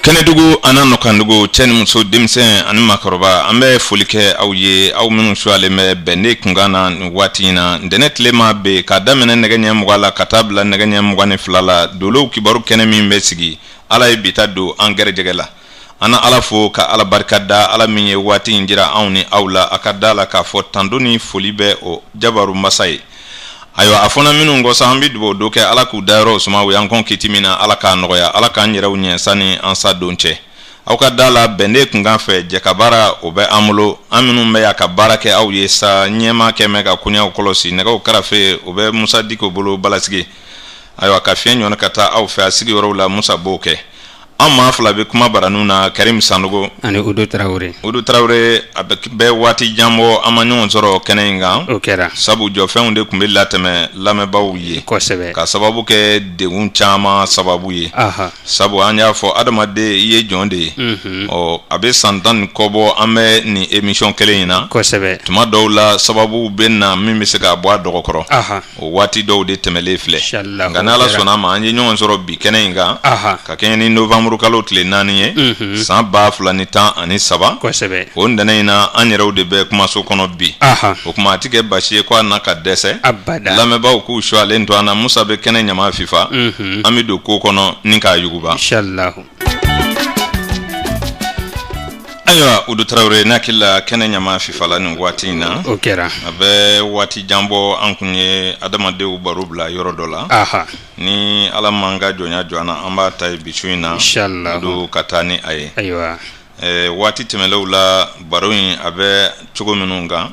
Kenedugu anano kandugu chen muso dimsen ani makoroba ambe folike awye aw minnu suale me bende kungana watina ndenetle ma be ka damene negenya mugala katabla negenya mugane flala dolo kibaru kene min be sigi ala ibita do angere jegela ana ala fo ka ala barkada ala minye wati injira awni awla akadala ka fo tanduni folibe o jabaru masai ayo afona minu ngo sambi do doke ala ku daro suma we ankon kitimina ala ka noya ala ka nyira unye sani ansa donche aw ka dala bende kunga fe jakabara obe amulo aminu me yakabara ke aw yesa nyema ke mega kunya kolosi nega o karafe obe musa diko bolo balasigi ayo ka fe nyona kata aw fe asigi wala musa boke amma fula be kuma baranuna Karim Sanogo ani Udu Traoré abek be wati jambo amanyo zoro kenenga okera sabu jo feunde kumbe lateme lame bawuye kosebe ka sababu ke de unchama sababu ye sabu anya fo adama de ye jonde o abe santan kobo ame ni emission kelena kosebe tuma dawla sababu benna mimi se ka bwa dogokoro o wati do de temele fle ngana la sona ma anye nyon zoro bi kenenga ka kenni November kalo tile nani ye san ba fulani tan ani saba kosebe o ndane ina anyeraw de be kuma so kono bi o kuma atike bashi ko na ka dese abada lameba ku sho ale ndo ana musa be kene nyama fifa amido ko kono ninka yuguba inshallah ayo Udu Traoré nakila kene nyama fifa la ni watina okera abe wati jambo ankunye adama de ubarubla yoro dola ni ala manga jonya joana amba tay bichuina inshallah do katani aye aywa wati temelawla baroin abe chogo minunga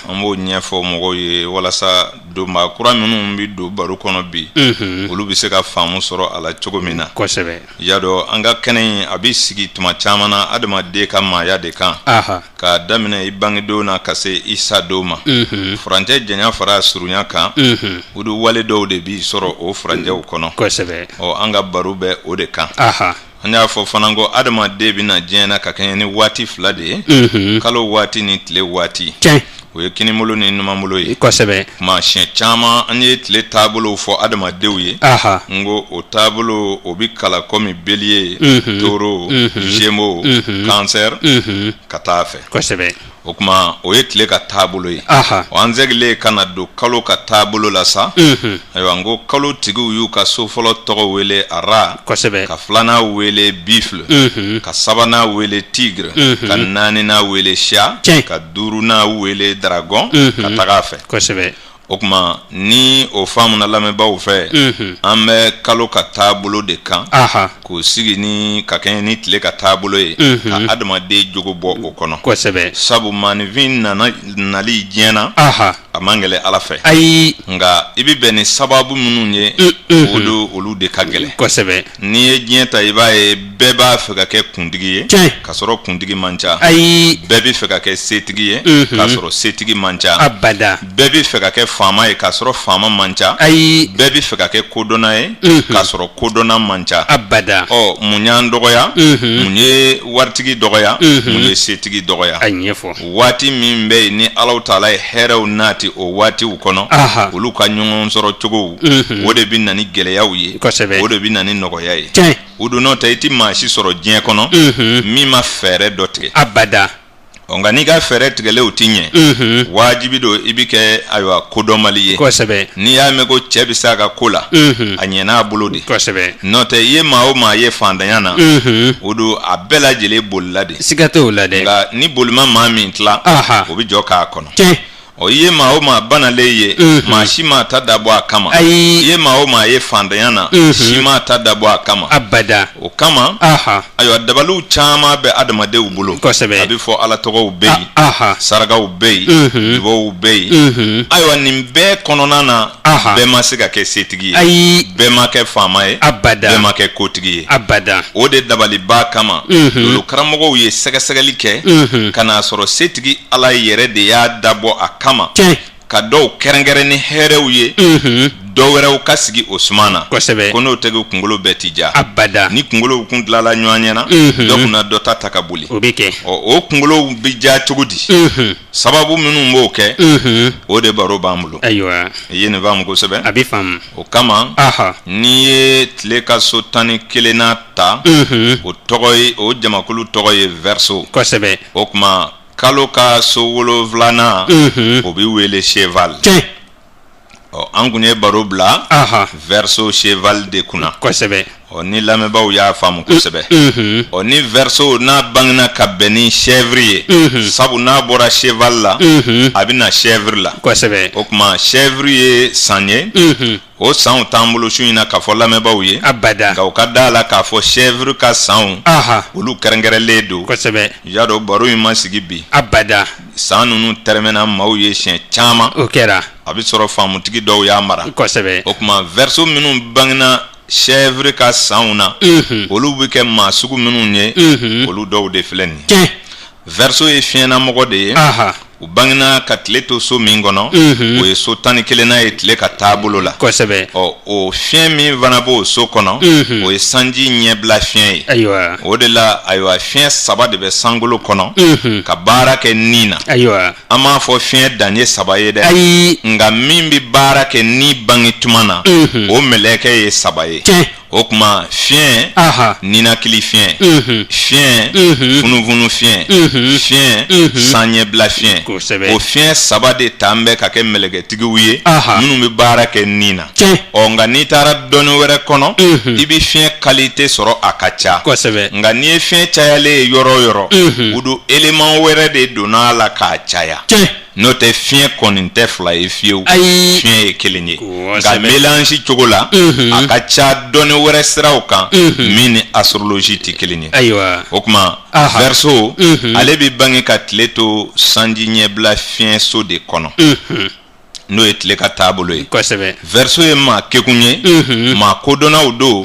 ambo nyefo mogo ye wala sa do ma kura minun bi do baro kono bi olu bi se ka famu soro ala chogo mina kosebe yado anga kenen abi sigi tuma chamana adama de ka ma ya de kan ka damine ibangido na kase isa doma franje jenya fara surunya kan udu wale do de bi soro o franje kono kosebe o anga barube o de kan anya fo fanango adama debi na jena ka kanyeni wati flade kalo wati ni tile wati o yekini molo ni numa molo ye kosebe ma shen chama anye tile tabulo fo adama dewye ngo o tabulo obi kala komi belie toro jemo cancer katafe kosebe o kuma o yetle ka tabulo ye o anzegle kana do kalo ka tabulo la sa ayo ngo kalo tigu yu ka so folo togo wele ara kosebe ka flana wele bifle ka sabana wele tigre ka nani na wele sha ka duru na wele dragon ka tagafe kosebe o kuma ni o famu na lameba o fe ambe kalo ka tabulo de kan ko sigi ni ka ken ni tile ka tabulo ye ka adama de jogo bo o kono kosebe sabu manivin na nali jena amangele ala fe ai nga ibi beni sababu mununye olu de kagele kosebe ni e jenta iba e beba fe ka ke kundigi ye ka soro kundigi mancha ai bebi fe ka ke setigi ye ka soro setigi mancha abada bebi fe ka ke fama e ka soro fama mancha ai bebi fe ka ke kodona e ka soro kodona mancha abada o munyan dogoya munye wartigi dogoya munye setigi dogoya anyefo wati mimbe ni Allah taala heraw nati o wati ukono olu ka nyongon soro chogo wode binna ni geleyaw ye wode binna ni nogoya ye udu no tayti mashi soro jien kono mi ma fere dotke abada onga ni ga fere tigele utinye wajibi do ibike aywa kodomali ye kosebe ni ya mego chebisa ga kola anyena bulodi kosebe note ye ma o ma ye fandanyana udu abela jele bollade sigato ulade nga ni bolma ma mintla obi joka kono o ye ma o ma banale ye ma shima tadabo akama ye ma o ma ye fandanyana shima tadabo akama abada o kama ayo dabalu chama be adama de ubulo abi fo ala togo ubeyi saraga ubeyi dibo ubeyi ayo nimbe kononana be masiga ke setigi be ma ke fama ye abada be ma ke kotigi ye abada o de dabali ba kama lolu karamogo ye segasegeli ke kana soro setigi ala yere de ya dabo akama ka do kerengere ni herew ye dɔwɛrɛw ka sigi o suma na kosɛbɛ ko n'o tɛgɛ kunkolo bɛɛ ti ja abada ni kunkolo kun tilala ɲɔgɔn ɲɛ na dɔ kunna dɔ ta ka boli o bɛ kɛ o kunkolo bi ja cogo di sababu minnu b'o kɛ o de baro b'an bolo ayiwa i ye nin faamu kosɛbɛ a bɛ faamu o kama n'i ye tile ka so 11 ta o tɔgɔ ye o jamakulu tɔgɔ ye verso kosɛbɛ o kuma kalo ka so 7 o bɛ wele cheval an kun ye baro bila verso cheval de kunna kosɛbɛ ni lamɛnbaaw y'a faamu kosɛbɛ ni verso n'a bangena ka bɛn ni chèvre ye sabu n'a bɔra cheval la a bɛ na chèvre la kosɛbɛ o kuma chèvre ye san ye o sanw t'an bolo su in na k'a fɔ lamɛnbaaw ye abada nka o ka da la k'a fɔ chèvre ka sanw olu kɛrɛnkɛrɛnlen don kosɛbɛ y'a dɔn baro in ma sigi bi abada san ninnu tɛrɛmɛna maaw ye siɲɛ caman o kɛra a bɛ sɔrɔ faamutigi dɔw y'a mara kosɛbɛ o kuma verso minnu bangena chèvre ka sanw na olu bɛ kɛ maa sugu minnu ye olu dɔw de filɛ nin ye verso ye fiɲɛnamɔgɔ de ye u bangena ka tile to so min kɔnɔ o ye so 11 ye tile ka taabolo la kosɛbɛ o fiɲɛ min fana b'o so kɔnɔ o ye sanji ɲɛbila fiɲɛ ye ayiwa o de la ayiwa fiɲɛ 3 de bɛ sankolo kɔnɔ ka baara kɛ nin na ayiwa an m'a fɔ fiɲɛ dan ye 3 ye dɛ ayi nka min bɛ baara kɛ ni bange tuma na o mɛlɛkɛ ye 3 ye o kuma fiɲɛ ninakili fiɲɛ fiɲɛ funufunu fiɲɛ fiɲɛ sanɲɛbila fiɲɛ o fiɲɛ 3 de t'an bɛ ka kɛ mɛlɛkɛtigiw ye minnu bɛ baara kɛ nin na nka n'i taara dɔnni wɛrɛ kɔnɔ i bɛ fiɲɛ qualité sɔrɔ a ka ca nka n'i ye fiɲɛ cayalen ye yɔrɔ o yɔrɔ u don élément wɛrɛ de donna a la k'a caya n'o tɛ fiɲɛ kɔni tɛ 2 ye fiyewu fiɲɛ ye 1 ye nka mélange cogo la a ka ca dɔnni wɛrɛ siraw kan min ni astrologie tɛ 1 ye ayiwa o kuma verso ale bɛ bange ka tile to sanji ɲɛbila fiɲɛ so de kɔnɔ n'o ye tile ka taabolo ye verso ye maa kekun ye maa kodɔnnaw don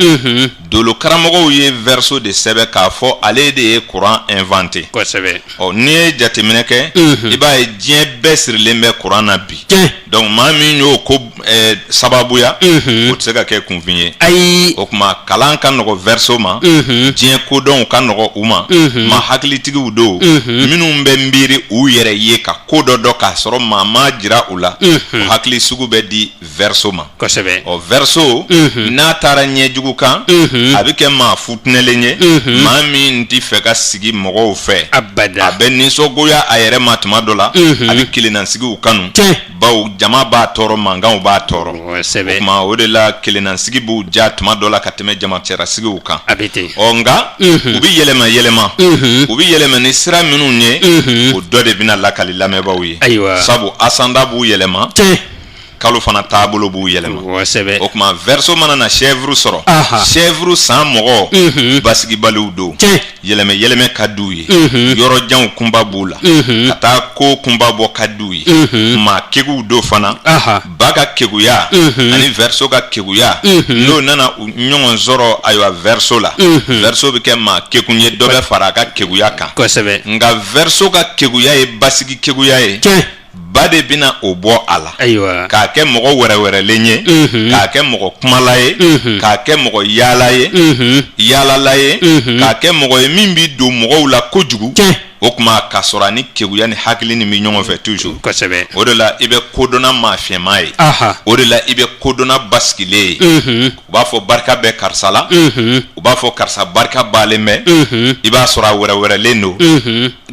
dolo karamɔgɔw ye verso de sɛbɛn k'a fɔ ale de ye courant inventé n'i ye jateminɛ kɛ i b'a ye diɲɛ bɛɛ sirilen bɛ courant na bi donc maa min y'o ko sababuya o tɛ se ka kɛ kunfin ye o kuma kalan ka nɔgɔ verso ma diɲɛ kodɔnw ka nɔgɔ u ma maa hakilitigiw don minnu bɛ miiri u yɛrɛ ye ka ko dɔ dɔn k'a sɔrɔ maa ma jira u la o hakili sugu bɛ di verso ma verso n'a taara ɲɛjugu kan a bɛ kɛ maa futinɛlen ye maa min tɛ fɛ ka sigi mɔgɔw fɛ a bɛ nisɔngoya a yɛrɛ ma tuma dɔ la a bɛ kelennassigiw kanu bawo jama b'a tɔɔrɔ mankanw b'a tɔɔrɔ o kuma o de la kelennassigi b'u ja tuma dɔ la ka tɛmɛ jamacɛrasigiw kan nka u bɛ yɛlɛma yɛlɛma u bɛ yɛlɛma ni sira minnu ye o dɔ de bɛna lakali lamɛnbaaw ye sabu asanda b'u yɛlɛma kalo fana taabolo b'u yɛlɛma o kuma verso mana na chèvre sɔrɔ chèvre san mɔgɔ basigibaliw don yɛlɛmɛ yɛlɛmɛ ka d'u ye yɔrɔjanw kunba b'u la ka taa ko kunba bɔ ka d'u ye maa keguw don fana ba ka keguya ani verso ka keguya n'o nana ɲɔgɔn sɔrɔ ayiwa verso la verso bɛ kɛ maa kekun ye dɔ bɛ fara a ka keguya kan nka verso ka keguya ye basigi keguya ye ba de bɛna o bɔ a la k'a kɛ mɔgɔ wɛrɛwɛrɛlen ye k'a kɛ mɔgɔ kumala ye k'a kɛ mɔgɔ yaala ye yaalala ye k'a kɛ mɔgɔ ye min bɛ don mɔgɔw la kojugu o kuma k'a sɔrɔ ani keguya ni hakili nin bɛ ɲɔgɔn fɛ toujours o de la i bɛ kodɔnna maa fiɲɛma ye o de la i bɛ kodɔnna basigilen ye u b'a fɔ barika bɛ karisa la u b'a fɔ karisa barika b'alen bɛ i b'a sɔrɔ a wɛrɛwɛrɛlen don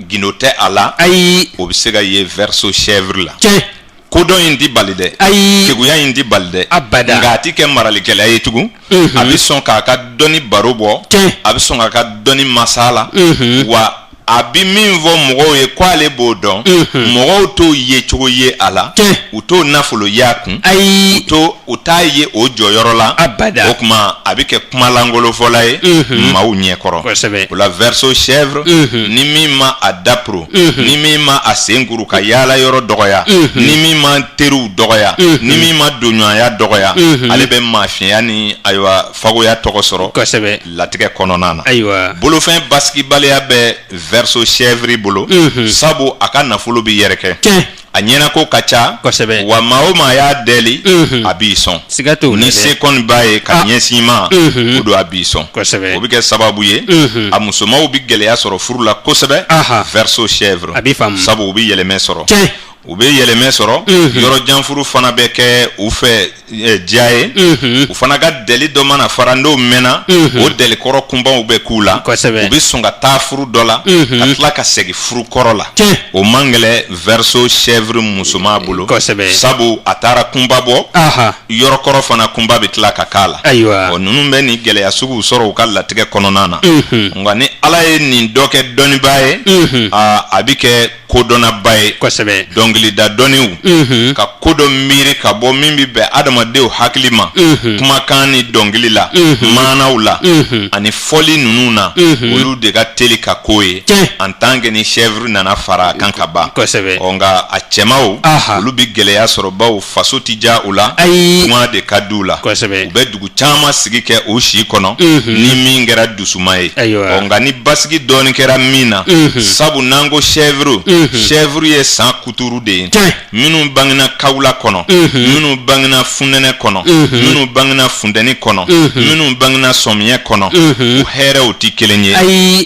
gindo tɛ a la o bɛ se ka ye verso chèvre la kodɔn in tɛ bali dɛ keguya in tɛ bali dɛ nka a tɛ kɛ maralikɛla ye tugun a bɛ sɔn k'a ka dɔnni baro bɔ a bɛ sɔn k'a ka dɔnni masala wa a bɛ min fɔ mɔgɔw ye k'ale b'o dɔn mɔgɔw t'o ye cogo ye a la u t'o nafolo y'a kun u t'a ye o jɔyɔrɔ la o kuma a bɛ kɛ kuma lankolofɔla ye maaw ɲɛkɔrɔ o la verso chèvre ni min ma a dapro ni min ma a senkuru ka yaala yɔrɔ dɔgɔya ni min ma teriw dɔgɔya ni min ma donɲɔgɔnya dɔgɔya ale bɛ maafinya ni ayiwa fagoya tɔgɔ sɔrɔ latigɛ kɔnɔna na bolofɛn basigibaliya bɛ verso chèvre bolo sabu a ka nafolo bɛ yɛrɛkɛ a ɲɛna ko ka ca wa maa o maa y'a deli a b'i sɔn ni se kɔni b'a ye ka ɲɛsin ma o don a b'i sɔn o bɛ kɛ sababu ye a musomanw bɛ gɛlɛya sɔrɔ furu la kosɛbɛ verso chèvre sabu u bɛ yɛlɛmɛ sɔrɔ u bɛ yɛlɛmɛ sɔrɔ yɔrɔ janfuru fana bɛ kɛ u fɛ diya ye u fana ka deli dɔ mana fara n'o mɛnna o deli kɔrɔ kunbaw bɛ k'u la u bɛ sɔn ka taa furu dɔ la ka tila ka segin furu kɔrɔ la o man gɛlɛ verso chèvre musoman bolo sabu a taara kunba bɔ yɔrɔ kɔrɔ fana kunba bɛ tila ka k'a la ɔ ninnu bɛ nin gɛlɛya suguw sɔrɔ u ka latigɛ kɔnɔna na nka ni ala ye nin dɔ kɛ dɔnnibaa ye a bɛ kɛ kodɔnnaba ye dɔnkilida dɔnniw ka ko dɔ miiri ka bɔ min bɛ bɛn adamadenw hakili ma kumakan ni dɔnkili la maanaw la ani fɔli ninnu na olu de ka teli ka ko ye en tant que ni chèvre nana fara a kan ka ban nka a cɛmaw olu bɛ gɛlɛya sɔrɔ bawo faso ti diya u la tunga de ka di u la u bɛ dugu caman sigi kɛ o si kɔnɔ ni min kɛra dusuma ye nka ni basigi dɔɔni kɛra min na sabu n'an ko chèvre ye san kuturu de ye minnu bangena kawula kɔnɔ minnu bangena funɛnɛ kɔnɔ minnu bangena funtɛni kɔnɔ minnu bangena sɔmiyɛ kɔnɔ u hɛrɛw ti kelen ye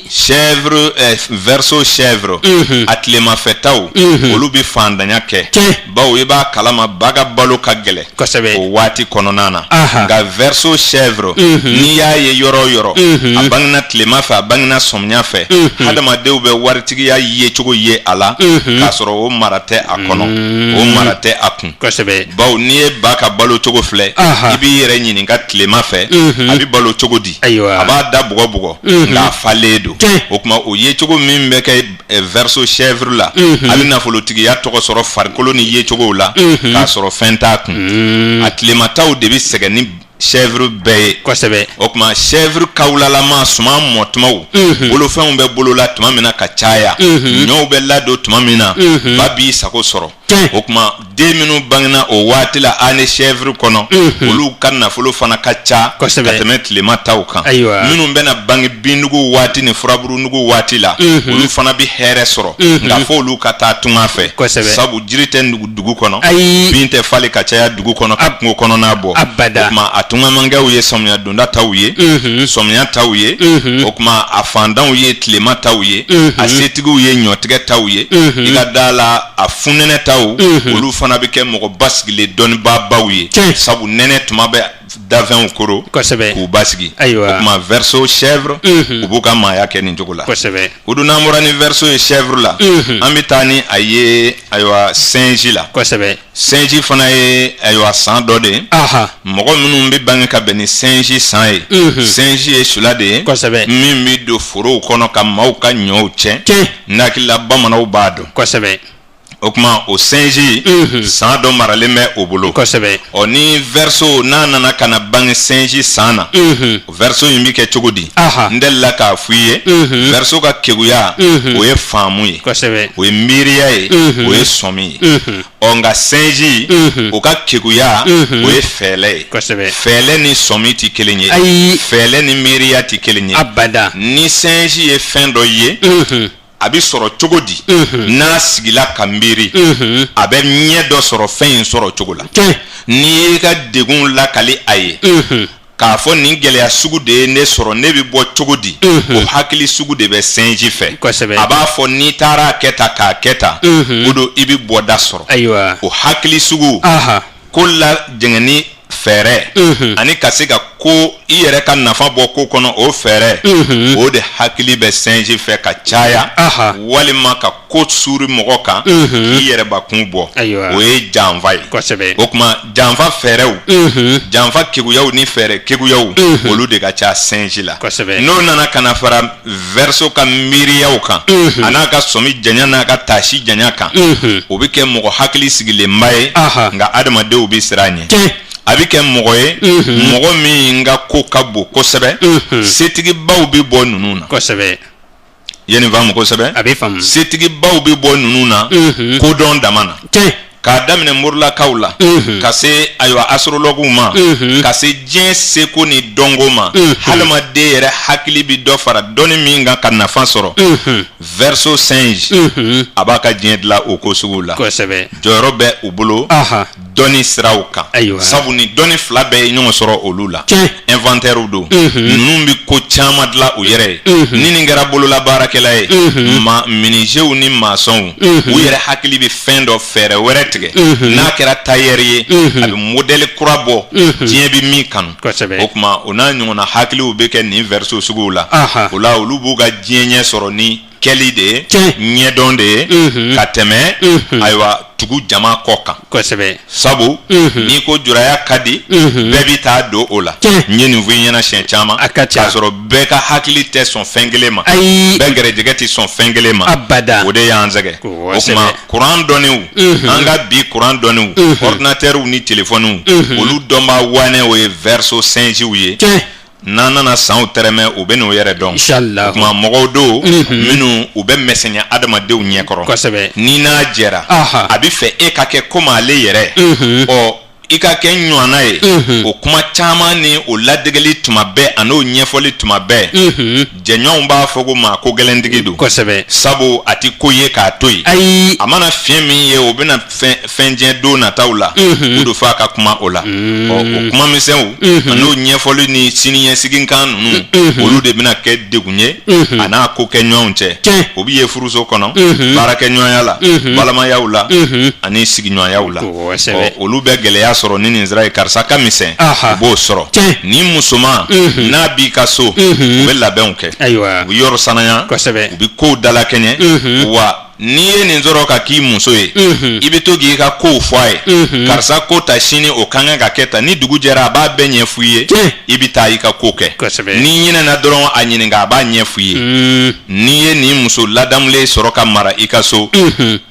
chèvre verso chèvre a tilemafɛtaw olu bɛ fandanya kɛ bawo i b'a kalama ba ka balo ka gɛlɛ o waati kɔnɔna na nka verso chèvre n'i y'a ye yɔrɔ o yɔrɔ a bangena tilema fɛ a bangena sɔmiya fɛ adamadenw bɛ waritigiya ye cogo ye a la k'a sɔrɔ o mara tɛ a kɔnɔ o mara tɛ a kun bawo n'i ye ba ka balo cogo filɛ i b'i yɛrɛ ɲininka tilema fɛ a bɛ balo cogo di a b'a da bugɔ bugɔ nka a falen don o tuma o ye cogo min bɛ kɛ verso chèvre la a bɛ nafolotigiya tɔgɔ sɔrɔ farikolo ni ye cogow la k'a sɔrɔ fɛn t'a kun a tilemataw de bɛ sɛgɛn ni chèvre bɛɛ ye o tuma chèvre kawulalama suman mɔtumaw bolofɛnw bɛ bolola tuma min na ka caya ɲɔw bɛ ladon tuma min na ba b'i sago sɔrɔ o tuma den minnu bangena o waati la a ni chèvre kɔnɔ olu ka nafolo fana ka ca ka tɛmɛ tilema taw kan minnu bɛna bange binnugu waati ni furaburunugu waati la olu fana bɛ hɛrɛ sɔrɔ nka fo olu ka taa tunga fɛ sabu jiri tɛ dugu kɔnɔ bin tɛ falen ka caya dugu kɔnɔ ka kungo kɔnɔna bɔ o tuma a tungamankɛw ye samiya donda taw ye samiya taw ye o tuma a fandanw ye tilema taw ye a setigiw ye ɲɔtigɛ taw ye i ka da la a funɛnɛ taw olu fana bɛ kɛ mɔgɔ basigilen dɔnnibaabaw ye sabu nɛnɛ tuma bɛ dafɛnw koro k'u basigi o tuma verso chèvre u b'u ka maaya kɛ nin cogo la o dun n'an bɔra ni verso ye chèvre la an bɛ taa ni a ye ayiwa sinji la sinji fana ye ayiwa san dɔ de ye mɔgɔ minnu bɛ bange ka bɛn ni sinji san ye sinji ye sula de ye min bɛ don forow kɔnɔ ka maaw ka ɲɔw tiɲɛ n'akilila bamananw b'a dɔn o tuma o sinji san dɔ maralen bɛ o bolo ɔ ni verso n'a nana ka na bange sinji san na o verso in bɛ kɛ cogo di n delila k'a f'i ye verso ka keguya o ye faamu ye o ye miiriya ye o ye sɔmi ye ɔ nka sinji o ka keguya o ye fɛɛlɛ ye fɛɛlɛ ni sɔmi tɛ kelen ye fɛɛlɛ ni miiriya tɛ kelen ye ni sinji ye fɛn dɔ ye a bɛ sɔrɔ cogo di n'a sigila ka miiri a bɛ ɲɛ dɔ sɔrɔ fɛn in sɔrɔ cogo la n'i y'i ka degun lakali a ye k'a fɔ nin gɛlɛya sugu de ye ne sɔrɔ ne bɛ bɔ cogo di o hakili sugu de bɛ sinji fɛ a b'a fɔ n'i taara a kɛ tan k'a kɛ tan o don i bɛ bɔda sɔrɔ o hakili sugu ko la jɛngɛni fɛɛrɛ ani ka se ka ko i yɛrɛ ka nafa bɔ ko kɔnɔ o fɛɛrɛ o de hakili bɛ sinji fɛ ka caya walima ka ko suuri mɔgɔ kan k'i yɛrɛbakun bɔ o ye janfa ye o tuma janfa fɛɛrɛw janfa keguyaw ni fɛɛrɛ keguyaw olu de ka ca sinji la n'o nana ka na fara verso ka miiriyaw kan a n'a ka sɔmi janya n'a ka taasi janya kan o bɛ kɛ mɔgɔ hakili sigilenba ye nka adamadenw bɛ siran a ɲɛ a bɛ kɛ mɔgɔ ye mɔgɔ min ka ko ka bon kosɛbɛ setigibaw bɛ bɔ ninnu na ye nin faamu kosɛbɛ setigibaw bɛ bɔ ninnu na kodɔn dama na k'a daminɛ murulakaw la ka se ayiwa astrologuw ma ka se diɲɛ seko ni dɔnko ma hadamaden yɛrɛ hakili bi dɔ fara dɔnni min kan ka nafa sɔrɔ verseau singe a b'a ka diɲɛ dilan o ko sugu la jɔyɔrɔ bɛ u bolo dɔnni siraw kan sabu ni dɔnni fila bɛɛ ye ɲɔgɔn sɔrɔ olu la inventaire don ninnu bi ko caman dilan u yɛrɛ ye ni nin kɛra bololabaarakɛla ye menuisiers ni maçons u yɛrɛ hakili bi fɛn dɔ fɛɛrɛ wɛrɛ tigɛ n'a kɛra tailleur ye a bɛ modèle kura bɔ diɲɛ bi min kanu o kuma o n'a ɲɔgɔnna hakiliw bɛ kɛ nin verseau suguw la o la olu b'u ka diɲɛ ɲɛ sɔrɔ ni kɛli de ye ɲɛdɔn de ye ka tɛmɛ ayiwa tugu jama kɔ kan sabu n'i ko juraya ka di bɛɛ bi taa don o la n ye nin fɔ i ɲɛna siɲɛ caman k'a sɔrɔ bɛɛ ka hakili tɛ sɔn fɛn kelen ma bɛɛ gɛrɛjɛgɛ tɛ sɔn fɛn kelen ma o de y'an sɛgɛn o kuma kuran dɔnniw an ka bi kuran dɔnniw ordinatɛrw ni telefɔniw olu dɔnbaa wanɛ o ye verseau singew ye n'an nana sanw tɛrɛmɛ u bɛ n'o yɛrɛ dɔn o kuma mɔgɔw don minnu u bɛ mɛsɛnya adamadenw ɲɛkɔrɔ ni n'a jɛra a bɛ fɛ e ka kɛ komi ale yɛrɛ ɔ i ka kɛ ɲɔgɔnna ye o kuma caman ni o ladegeli tuma bɛɛ a n'o ɲɛfɔli tuma bɛɛ jɛɲɔgɔnw b'a fɔ ko maa ko gɛlɛntigi don sabu a ti ko ye k'a to yen a mana fiɲɛ min ye o bɛna fɛn diɲɛ don nataw la o do fɔ a ka kuma o la ɔ o kuma misɛnw a n'o ɲɛfɔli ni siniɲɛsigi kan ninnu olu de bɛna kɛ degun ye a n'a ko kɛ ɲɔgɔnw cɛ o bi ye furuso kɔnɔ baarakɛɲɔgɔnya la balimayaw la ani sigiɲɔgɔnyaw la ɔ olu bɛ gɛlɛya sɔrɔ ni nin sira ye karisa ka misɛn u b'o sɔrɔ ni musoman n'a b'i ka so u bɛ labɛnw kɛ u bɛ yɔrɔ sanaya u bɛ kow dalakɛɲɛ wa n'i ye nin sɔrɔ ka k'i muso ye i bɛ to k'i ka kow fɔ a ye karisa ko ta sini o kan ka kɛ tan ni dugu jɛra a b'a bɛɛ ɲɛ f'i ye i bɛ taa i ka ko kɛ n'i ɲinɛna dɔrɔn a ɲininka a b'a ɲɛ f'i ye n'i ye nin muso ladamulen sɔrɔ ka mara i ka so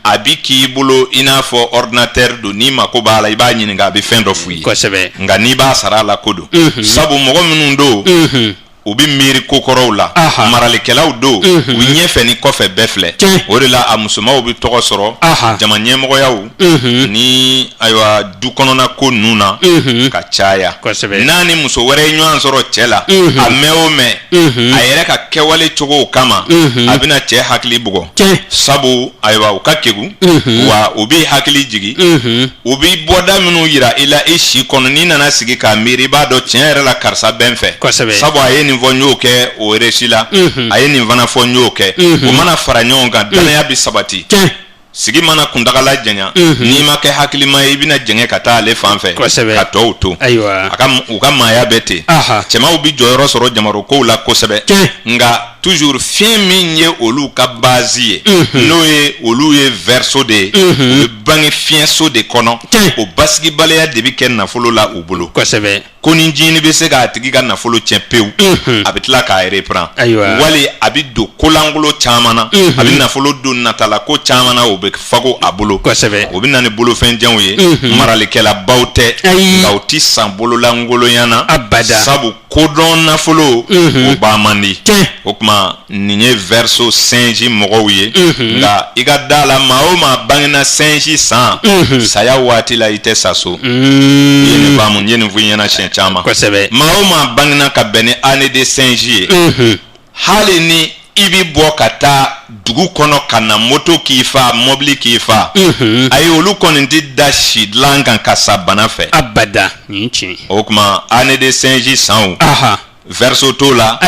a bi k'i bolo i n'a fɔ ordinateur don n'i mako b'a la i b'a ɲininka a bɛ fɛn dɔ f'i ye nka n'i b'a sara a la ko don sabu mɔgɔ minnu don u bi miiri kokɔrɔw la maralikɛlaw don u ɲɛfɛ ni kɔfɛ bɛɛ filɛ o de la a musomanw bi tɔgɔ sɔrɔ jama ɲɛmɔgɔyaw ni ayiwa du kɔnɔna ko ninnu na ka caya n'a ni muso wɛrɛ ye ɲɔgɔn sɔrɔ cɛ la a mɛn o mɛn a yɛrɛ ka kɛwale cogow kama a bɛna cɛ hakili bugɔ sabu ayiwa u ka kegu wa u bi hakili jigi u bi bɔda minnu yira i la i si kɔnɔ n'i nana sigi k'a miiri i b'a dɔn tiɲɛ yɛrɛ la karisa bɛn fɛ sabu a ye nin fɔ n y'o kɛ o réussi la a ye nin fana fɔ n y'o kɛ o mana fara ɲɔgɔn kan danaya bi sabati sigi mana kuntagala janya n'i ma kɛ hakilima ye i bɛna jɛngɛ ka taa ale fan fɛ ka tɔw to u ka maaya bɛ ten cɛmaw bi jɔyɔrɔ sɔrɔ jamarokow la kosɛbɛ nka toujours fiɲɛ min ye olu ka base ye n'o ye olu ye verseau de ye u bɛ bange fiɲɛso de kɔnɔ o basigibaliya de bɛ kɛ nafolo la u bolo ko ni jini bɛ se k'a tigi ka nafolo tiɲɛ pewu a bɛ tila k'a reprend wali a bɛ don kolangolo caman na a bɛ nafolo don natala ko caman na o bɛ fago a bolo o bɛ na ni bolofɛnjɛnw ye maralikɛlabaw tɛ nka u ti san bololangoloya na sabu kodɔn nafolo o ba man di o kuma nin ye verseau singe mɔgɔw ye nka i ka da la maa o maa bangena singe san saya waati la i tɛ sa so i ye nin faamu n ye nin fɔ i ɲɛna siɲɛ caman maa o maa bangena ka bɛn ni année de singe ye hali ni i bi bɔ ka taa dugu kɔnɔ ka na moto k'i fa mobili k'i fa ayi olu kɔni tɛ da si dilan kan ka sa bana fɛ abada o kuma année de singe san verseau t'o la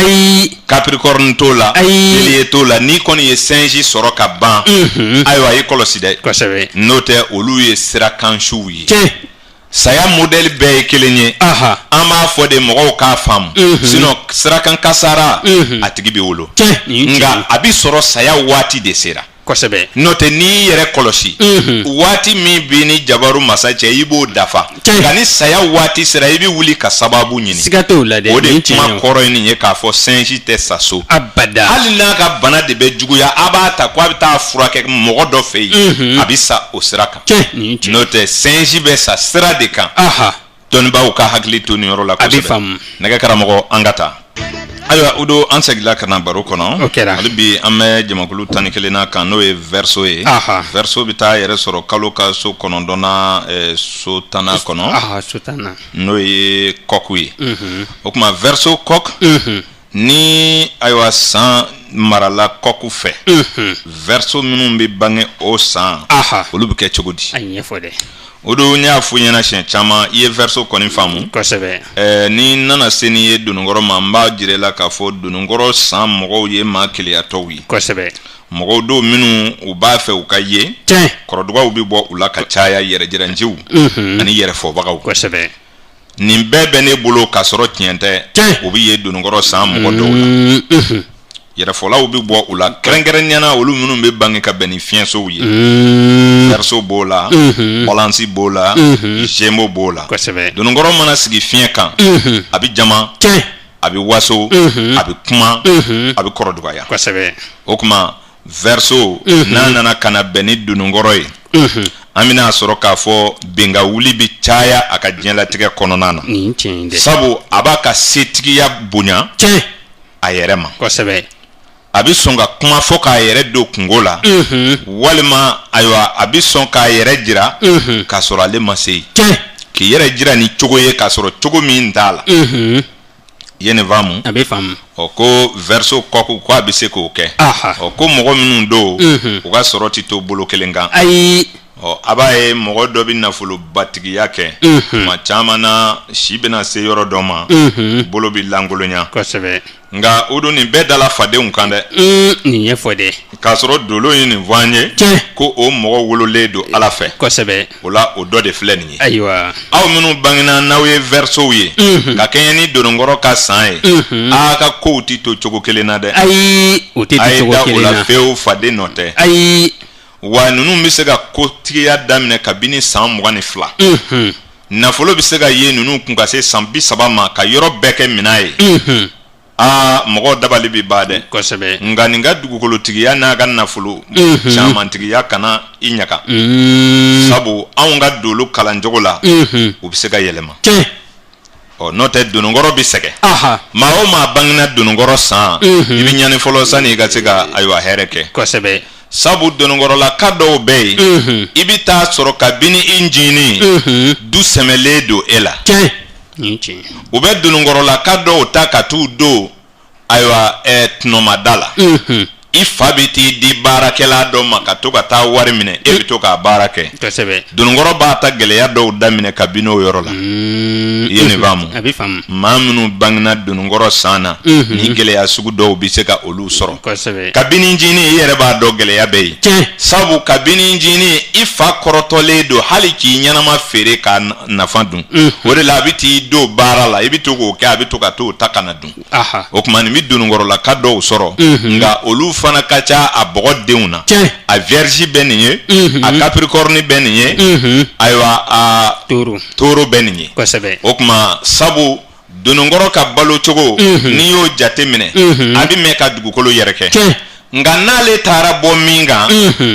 capricorne t'o la bélier t'o la n'i kɔni ye singe sɔrɔ ka ban ayiwa i kɔlɔsi dɛ n'o tɛ olu ye sirakansiw ye saya modèle bɛɛ ye kelen ye an b'a fɔ de mɔgɔw k'a faamu sinon sirakan kasara a tigi bɛ wolo nka a bɛ sɔrɔ saya waati de sera n'o tɛ n'i yɛrɛ kɔlɔsi waati min b'i ni jabaru masa cɛ i b'o dafa nka ni saya waati sera i bɛ wuli ka sababu ɲini o de kuma kɔrɔ ye nin ye k'a fɔ singe tɛ sa so hali n'a ka bana de bɛ juguya a b'a ta ko a bɛ taa furakɛ mɔgɔ dɔ fɛ yen a bɛ sa o sira kan n'o tɛ singe bɛ sa sira de kan dɔnnibaaw ka hakili to nin yɔrɔ la kosɛbɛ nɛgɛ karamɔgɔ an ka taa ayiwa udo an segila kana baro kɔnɔ hali bi an bɛ jamakulu 11 kan n'o ye verso ye verso bɛ taa yɛrɛ sɔrɔ kalo ka so 9 so 10 kɔnɔ n'o ye kɔku ye o tuma verso kɔk ni ayiwa san marala kɔku fɛ verso minnu bɛ bange o san olu bɛ kɛ cogo di o do n y'a fɔ ɲɛna siɲɛ caman i ye verso kɔni faamu kosɛbɛ ni nana se ni ye donunkɔrɔ ma n b'a jira la k'a fɔ donunkɔrɔ san mɔgɔw ye maa keleyatɔw ye kosɛbɛ mɔgɔw do minnu u b'a fɛ u ka ye kɔrɔdugaw bɛ bɔ u la ka caya yɛrɛjiranciw ani yɛrɛfɔbagaw kosɛbɛ nin bɛɛ bɛ ne bolo k'a sɔrɔ tiɲɛ tɛ u bɛ ye donunkɔrɔ san mɔgɔ dɔw la yɛrɛfɔlaw bɛ bɔ u la kɛrɛnkɛrɛnɲana olu minnu bɛ bange ka bɛn ni fiɲɛsow ye verso b'o la balansi b'o la gémeaux b'o la donunkɔrɔ mana sigi fiɲɛ kan a bɛ jama a bɛ waso a bɛ kuma a bɛ kɔrɔdugaya o tuma verso n'a nana ka na bɛn ni donunkɔrɔ ye an bɛna sɔrɔ k'a fɔ benga wuli bɛ caya a ka diɲɛlatigɛ kɔnɔna na sabu a b'a ka setigiya bonya a yɛrɛ ma a bɛ sɔn ka kuma fɔ k'a yɛrɛ don kungo la walima ayiwa a bɛ sɔn k'a yɛrɛ jira k'a sɔrɔ ale ma se yen k'i yɛrɛ jira ni cogo ye k'a sɔrɔ cogo min t'a la i ye nin faamu ɔ ko verso kɔku ko a bɛ se k'o kɛ ɔ ko mɔgɔ minnu don u ka sɔrɔ tɛ to bolo kelen kan ɔ a b'a ye mɔgɔ dɔ bɛ nafolobatigiya kɛ tuma caman na si bɛna se yɔrɔ dɔ ma bolo bɛ lankolonya nka o don nin bɛɛ dala fadenw kan dɛ nin ye fɔ dɛ k'a sɔrɔ dolo ye nin fɔ an ye ko o mɔgɔ wololen don ala fɛ o la o dɔ de filɛ nin ye ayiwa aw minnu bangena n'aw ye versow ye ka kɛɲɛ ni donunkɔrɔ ka san ye a ka kow tɛ to cogo kelen na dɛ ayi o tɛ to cogo kelen na a ye da o la fewu faden nɔ tɛ ayi wa ninnu bɛ se ka kotigiya daminɛ kabini san 22 nafolo bɛ se ka ye ninnu kun ka se san 30 ma ka yɔrɔ bɛɛ kɛ minan ye mɔgɔ dabali bɛ ban dɛ kosɛbɛ nka nin ka dugukolotigiya n'a ka nafolo camantigiya kana i ɲaga sabu anw ka dolo kalancogo la u bɛ se ka yɛlɛma n'o tɛ donunkɔrɔ bɛ sɛgɛn maa o maa bangena donunkɔrɔ san i bɛ ɲani fɔlɔ sani i ka se ka ayiwa hɛrɛ kɛ kosɛbɛ sabu donunkɔrɔla ka dɔw bɛ yen i bɛ taa sɔrɔ kabini i njini du sɛmɛlen don e la u bɛ donunkɔrɔla ka dɔw ta ka t'u don ayiwa tɔnɔmada la i fa bɛ t'i di baarakɛla dɔ ma ka to ka taa wari minɛ e bɛ to k'a baara kɛ donunkɔrɔ b'a ta gɛlɛya dɔw daminɛ kabini o yɔrɔ la i ye nin faamu maa minnu bangena donunkɔrɔ san na ni gɛlɛya sugu dɔw bɛ se ka olu sɔrɔ kabini njini i yɛrɛ b'a dɔn gɛlɛya bɛ yen sabu kabini njini i fa kɔrɔtɔlen don hali k'i ɲɛnama feere k'a nafa dun o de la a bɛ t'i don baara la i bɛ to k'o kɛ a bɛ to ka t'o ta ka na dun o tuma nin bɛ donunkɔrɔla ka dɔw sɔrɔ nka olu fana ka ca a bɔgɔdenw na a vierge bɛ nin ye a capricorne bɛ nin ye ayiwa a taureau bɛ nin ye o tuma sabu donunkɔrɔ ka balo cogo n'i y'o jate minɛ a bɛ mɛn ka dugukolo yɛrɛkɛ nka n'ale taara bɔ min kan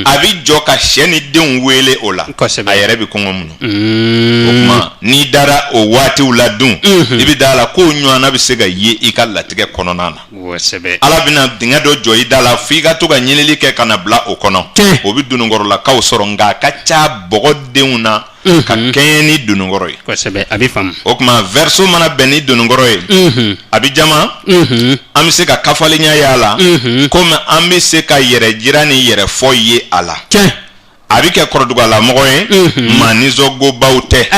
a bɛ jɔ ka sɛ ni denw wele o la a yɛrɛ bɛ kɔngɔ minnu o tuma n'i dara o waatiw la dun i bɛ da la k'o ɲɔgɔnna bɛ se ka ye i ka latigɛ kɔnɔna na ala bɛna dingɛ dɔ jɔ i da la f'i ka to ka ɲinili kɛ ka na bila o kɔnɔ o bɛ donunkɔrɔlakaw sɔrɔ nka a ka ca bɔgɔdenw na ka kɛɲɛ ni donunkɔrɔ ye a bɛ faamu o tuma verso mana bɛn ni donunkɔrɔ ye a bɛ jama an bɛ se ka kafalenya y'a la komi an bɛ se ka yɛrɛ jira ni yɛrɛ fɔ ye a la a bɛ kɛ kɔrɔdugalamɔgɔ ye maa nisɔngobaw tɛ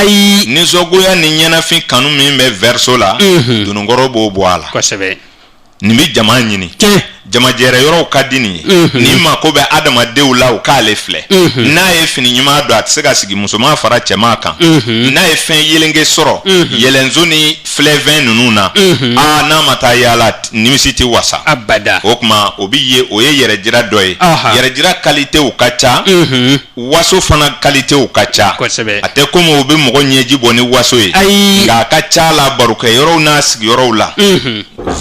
nisɔngoya ni ɲɛnafin kanu min bɛ verso la donunkɔrɔ b'o bɔ a la nin bɛ jama ɲini jamajɛrɛ yɔrɔw ka di nin ye ni mako bɛ adamadenw la u k'ale filɛ n'a ye fini ɲuman don a tɛ se ka sigi musoman fara cɛman kan n'a ye fɛn yelenge sɔrɔ yɛlɛnso ni filɛfɛn ninnu na n'a ma taa yaala nimisi tɛ wasa o tuma o bɛ ye o ye yɛrɛjira dɔ ye yɛrɛjira kalitew ka ca waso fana kalitew ka ca a tɛ komi o bɛ mɔgɔ ɲɛji bɔ ni waso ye nka a ka ca la barokɛ yɔrɔw n'a sigiyɔrɔw la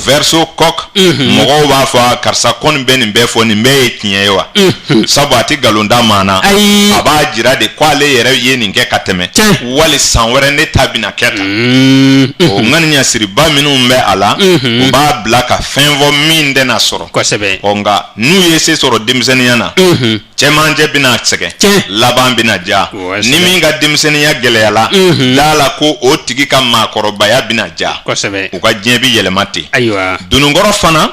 verso kɔk mɔgɔw b'a fɔ karisa kɔni bɛ nin bɛɛ fɔ nin bɛɛ ye tiɲɛ ye wa sabu a tɛ galonda maa na a b'a jira de ko ale yɛrɛ ye nin kɛ ka tɛmɛ wali san wɛrɛ ne ta bɛna kɛ tan o ŋaniɲasiriba minnu bɛ a la o b'a bila ka fɛn fɔ min tɛna sɔrɔ nka n'u ye se sɔrɔ denmisɛnninya na cɛmancɛ bɛna sɛgɛn laban bɛna ja ni min ka denmisɛnninya gɛlɛyala da la ko o tigi ka maakɔrɔbaya bɛna ja u ka diɲɛ bɛ yɛlɛma ten dununkɔrɔ fana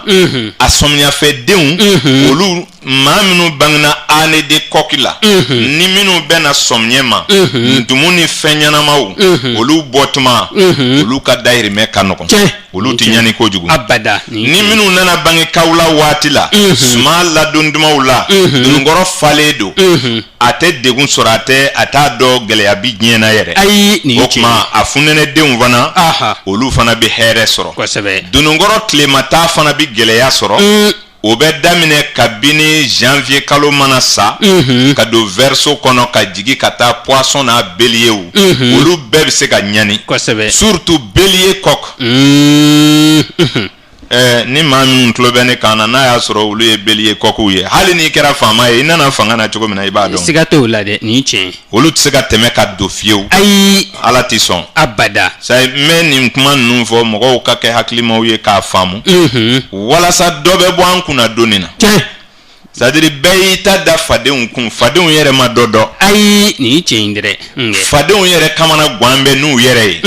a sɔmiyafɛdenw olu maa minnu bangena ane de kɔki la ni minnu bɛna sɔmiyɛ ma ntumu ni fɛn ɲɛnamaw olu bɔtuma olu ka dahirimɛ ka nɔgɔn olu tɛ ɲani kojugu ni minnu nana bange kawula waati la suma ladon dumaw la dununkɔrɔ falen don a tɛ degun sɔrɔ a t'a dɔn gɛlɛya bi diɲɛ na yɛrɛ o tuma a funɛnɛdenw fana olu fana bɛ hɛrɛ sɔrɔ dununkɔrɔ tilemata fana bɛ gɛlɛya sɔrɔ o bɛ daminɛ kabini janvier kalo mana sa ka don verso kɔnɔ ka jigi ka taa poisson n'a bélier olu bɛɛ bɛ se ka ɲani surtout bélier coq ni maa minnu tulo bɛ ne kan na n'a y'a sɔrɔ olu ye bélier coq ye hali n'i kɛra faama ye i nana fanga na cogo min na i b'a dɔn siga t'o la dɛ nin tiɲɛ olu tɛ se ka tɛmɛ ka don fiyewu ayi ala tɛ sɔn abada sayi n bɛ nin kuma ninnu fɔ mɔgɔw ka kɛ hakilimaw ye k'a faamu walasa dɔ bɛ bɔ an kunna don nin na c'est-à-dire bɛɛ y'i ta da fadenw kun fadenw yɛrɛ ma dɔ dɔn ayi nin tiɲɛ dɛ fadenw yɛrɛ kamana gan bɛ n'u yɛrɛ ye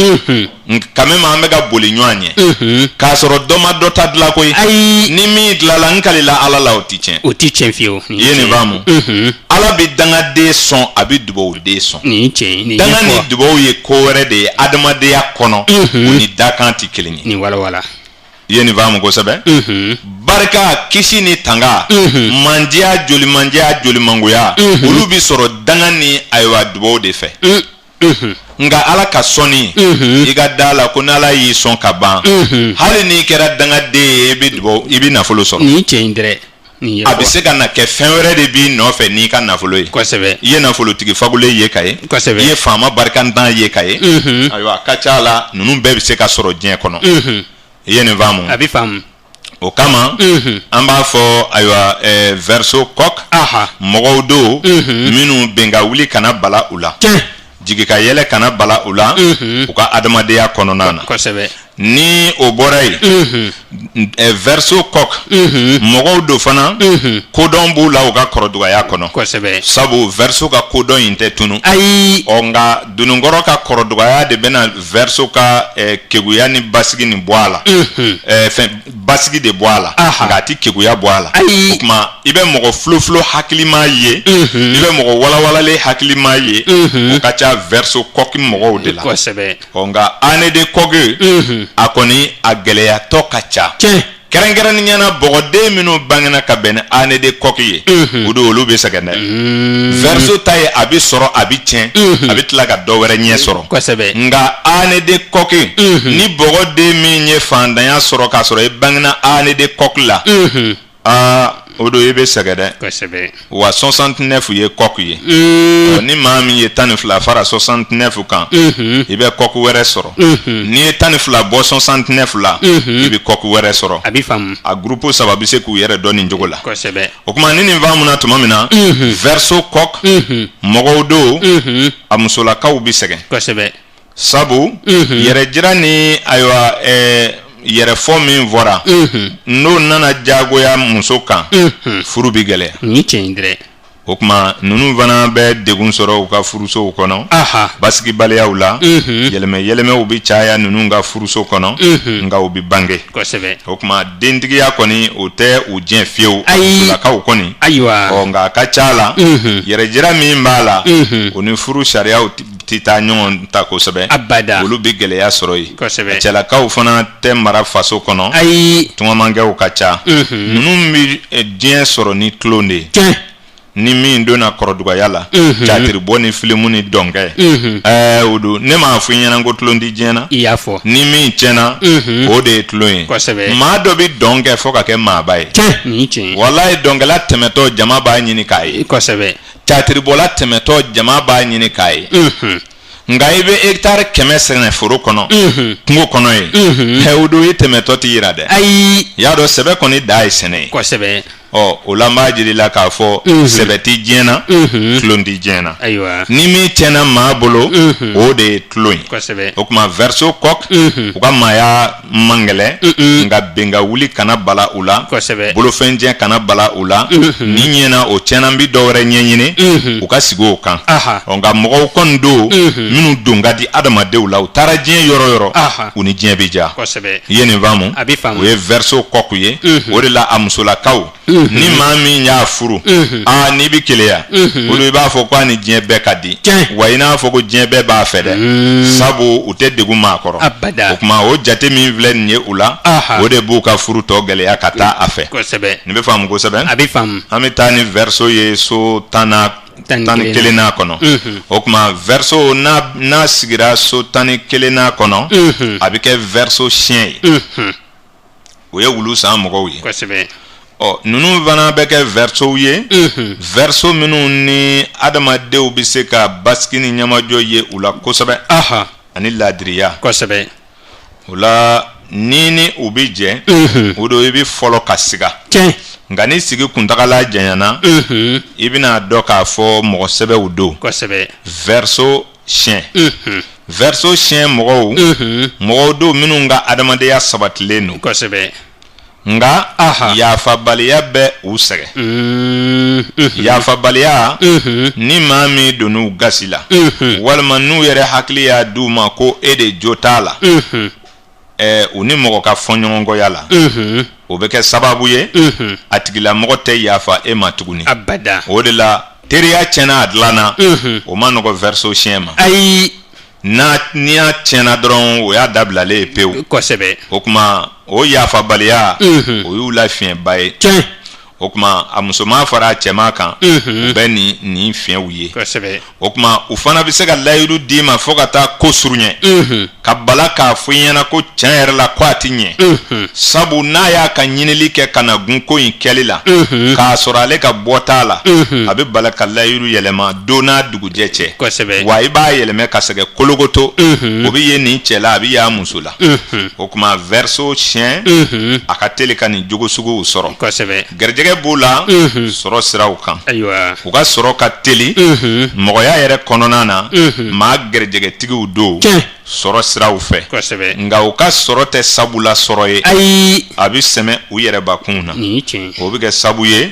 quand même an bɛ ka boli ɲɔgɔn ɲɛ k'a sɔrɔ dɔ ma dɔ ta dilan koyi ayi ni min dilanla n kalila ala la o tɛ tiɲɛ fiyewu i ye nin faamu ala bɛ dangaden sɔn a bɛ dugawuden sɔn danga ni dugawu ye ko wɛrɛ de ye adamadenya kɔnɔ o ni dakan tɛ kelen ye nin walawala i ye nin faamu kosɛbɛ barika kisi ni tanga mandiya jolimangoya olu bɛ sɔrɔ danga ni ayiwa dugawu de fɛ nka ala ka sɔnni i ka da la ko n'ala y'i sɔn ka ban hali n'i kɛra dangaden ye i bɛ nafolo sɔrɔ nin tiɲɛ dɛ a bɛ se ka na kɛ fɛn wɛrɛ de b'i nɔfɛ n'i ka nafolo ye kosɛbɛ i ye nafolotigi fagulen ye ka ye kosɛbɛ i ye faama barikantan ye ka ye ayiwa a ka ca la ninnu bɛɛ bɛ se ka sɔrɔ diɲɛ kɔnɔ i ye nin faamu a bɛ faamu o kama an b'a fɔ ayiwa verso coq mɔgɔw don minnu bɛn ka wuli kana bala u la jigi ka yɛlɛ kana bala u la u ka adamadenya kɔnɔna na kosɛbɛ ni o bɔra yen verso coq mɔgɔw do fana kodɔn b'u la u ka kɔrɔdugaya kɔnɔ kosɛbɛ sabu verso ka kodɔn in tɛ tunu ayi nka dununkɔrɔ ka kɔrɔdugaya de bɛna verso ka keguya ni basigi ni bɔ a la basigi de bɔ a la nka a tɛ keguya bɔ a la o tuma i bɛ mɔgɔ fulofulo hakilima ye i bɛ mɔgɔ walawalalen hakilima ye o ka ca verso coq mɔgɔw de la kosɛbɛ nka ane de coq a kɔni a gɛlɛyatɔ ka ca kɛrɛnkɛrɛnnenya na bɔgɔden minnu bangena ka bɛn ni ane de coq ye o don olu bɛ sɛgɛn dɛ verso ta ye a bɛ sɔrɔ a bɛ tiɲɛ a bɛ tila ka dɔ wɛrɛ ɲɛ sɔrɔ kosɛbɛ nka ane de coq ni bɔgɔden min ye fantanya sɔrɔ k'a sɔrɔ i bangena ane de coq la o don i bɛ sɛgɛn dɛ kosɛbɛ wa 69 ye coq ye ni maa min ye 12 fara 69 kan i bɛ coq wɛrɛ sɔrɔ n'i ye 12 bɔ 69 la i bɛ coq wɛrɛ sɔrɔ a bɛ faamu a groupe saba bɛ se k'u yɛrɛ dɔn nin cogo la kosɛbɛ o tuma ni nin faamu na tuma min na verso coq mɔgɔw don a musolakaw bɛ sɛgɛn kosɛbɛ sabu yɛrɛjira ni ayiwa yɛrɛfɔ min fɔra n'o nana jagoya muso kan furu bi gɛlɛya ni tiɲɛ dɛ o tuma ninnu fana bɛ degun sɔrɔ u ka furusow kɔnɔ basigibaliyaw la yɛlɛmɛw bɛ caya ninnu ka furuso kɔnɔ nka u bɛ bange kosɛbɛ o tuma dentigiya kɔni o tɛ u diɲɛ fiyewu musolakaw kɔni ayiwa nka a ka ca la yɛrɛjira min b'a la o ni furu sariyaw tɛ taa ɲɔgɔn ta kosɛbɛ abada olu bɛ gɛlɛya sɔrɔ yen kosɛbɛ cɛlakaw fana tɛ mara faso kɔnɔ ayi tungamankɛw ka ca ninnu bɛ diɲɛ sɔrɔ ni tulon de ye ni min donna kɔrɔdugaya la catiri bɔ ni filimu ni dɔnkɛ o don ne m'a fɔ i ɲɛna ko tulon di diɲɛ na i y'a fɔ ni min tiɲɛna o de ye tulon ye kosɛbɛ maa dɔ bɛ dɔn kɛ fo ka kɛ maaba ye nin tiɲɛ walayi dɔnkɛla tɛmɛtɔ jama b'a ɲini k'a ye kosɛbɛ catiribɔla tɛmɛtɔ jama b'a ɲini k'a ye nga ibe hectare 100 sɛnɛ foro kɔnɔ kungo kɔnɔ ye hewdo i tɛmɛtɔ ti yira dɛ ayi y'a dɔn sɛbɛ kɔni da ye sɛnɛ kosɛbɛ o la m'a jiri la k'a fɔ sɛbɛ ti diɲɛ na tulon ti diɲɛ na ayiwa ni min tiɲɛna maa bolo o de ye tulon ye kosɛbɛ o kuma verso kɔk u ka maaya man gɛlɛ nka benga wuli kana bala u la kosɛbɛ bolofɛn diɲɛ kana bala u la ni ɲɛna o tiɲɛna bi dɔ wɛrɛ ɲɛɲini u ka sigi o kan nka mɔgɔw kɔni don minnu don ka di adamadenw la u taara diɲɛ yɔrɔ yɔrɔ u ni diɲɛ bɛ ja kosɛbɛ i ye nin faamu o ye verso kɔk ye o de la a musolakaw ni maa min y'a furu n'i bi keleya olu i b'a fɔ ko a ni diɲɛ bɛɛ ka di wa i n'a fɔ ko diɲɛ bɛɛ b'a fɛ dɛ sabu u tɛ degun maa kɔrɔ o kuma o jate min filɛ nin ye u la o de b'u ka furu tɔ gɛlɛya ka taa a fɛ nin bɛ faamu kosɛbɛ an bɛ taa ni verso ye so 11 kɔnɔ o kuma verso n'a sigira so 11 kɔnɔ a bɛ kɛ verso siyɛn ye o ye wulu san mɔgɔw ye ninnu fana bɛ kɛ versow ye verso minnu ni adamadenw bɛ se ka basigi ni ɲɛmajɔ ye u la kosɛbɛ ani laadiriya kosɛbɛ o la ni u bɛ jɛ o don i bɛ fɔlɔ ka siga nka ni sigi kuntagala janyana i bɛna dɔn k'a fɔ mɔgɔ sɛbɛw don verso siyɛn verso siyɛn mɔgɔw don minnu ka adamadenya sabatilen don kosɛbɛ nga yafabaliya bɛ u sɛgɛn yafabaliya ni maa min donn'u gasi la walima n'u yɛrɛ hakili y'a d'u ma ko e de jo t'a la u ni mɔgɔ ka fɔ ɲɔgɔnkɔya la o bɛ kɛ sababu ye a tigilamɔgɔ tɛ yafa e ma tuguni o de la teriya tiɲɛna a dilanna o ma nɔgɔ verso siyɛn ma n'i y'a tiɲɛna dɔrɔn o y'a dabilalen ye pewu kosɛbɛ o kuma o yafabaliya o y'u la fiɲɛba ye o kuma a musoman fara a cɛman kan u bɛ nin fiɲɛw ye kosɛbɛ o kuma u fana bɛ se ka layidu d'i ma fo ka taa ko surunya ka bala k'a fɔ i ɲɛna ko tiɲɛ yɛrɛ la ko a ti ɲɛ sabu n'a y'a ka ɲinili kɛ ka na gun ko in kɛli la k'a sɔrɔ ale ka bɔ t'a la a bɛ bala ka layidu yɛlɛma don n'a dugujɛ cɛ kosɛbɛ wa i b'a yɛlɛmɛ ka sɛgɛ kolokoto o bɛ ye nin cɛ la a bɛ y'a muso la o kuma verso siyɛn a ka teli ka nin jogo suguw sɔrɔ kosɛbɛ garijɛgɛ b'u la sɔrɔ siraw kan u ka sɔrɔ ka teli mɔgɔya yɛrɛ kɔnɔna na maa garijɛgɛtigiw don sɔrɔ siraw fɛ nka u ka sɔrɔ tɛ sabula sɔrɔ ye a bɛ sɛmɛ u yɛrɛbakun na o bɛ kɛ sabu ye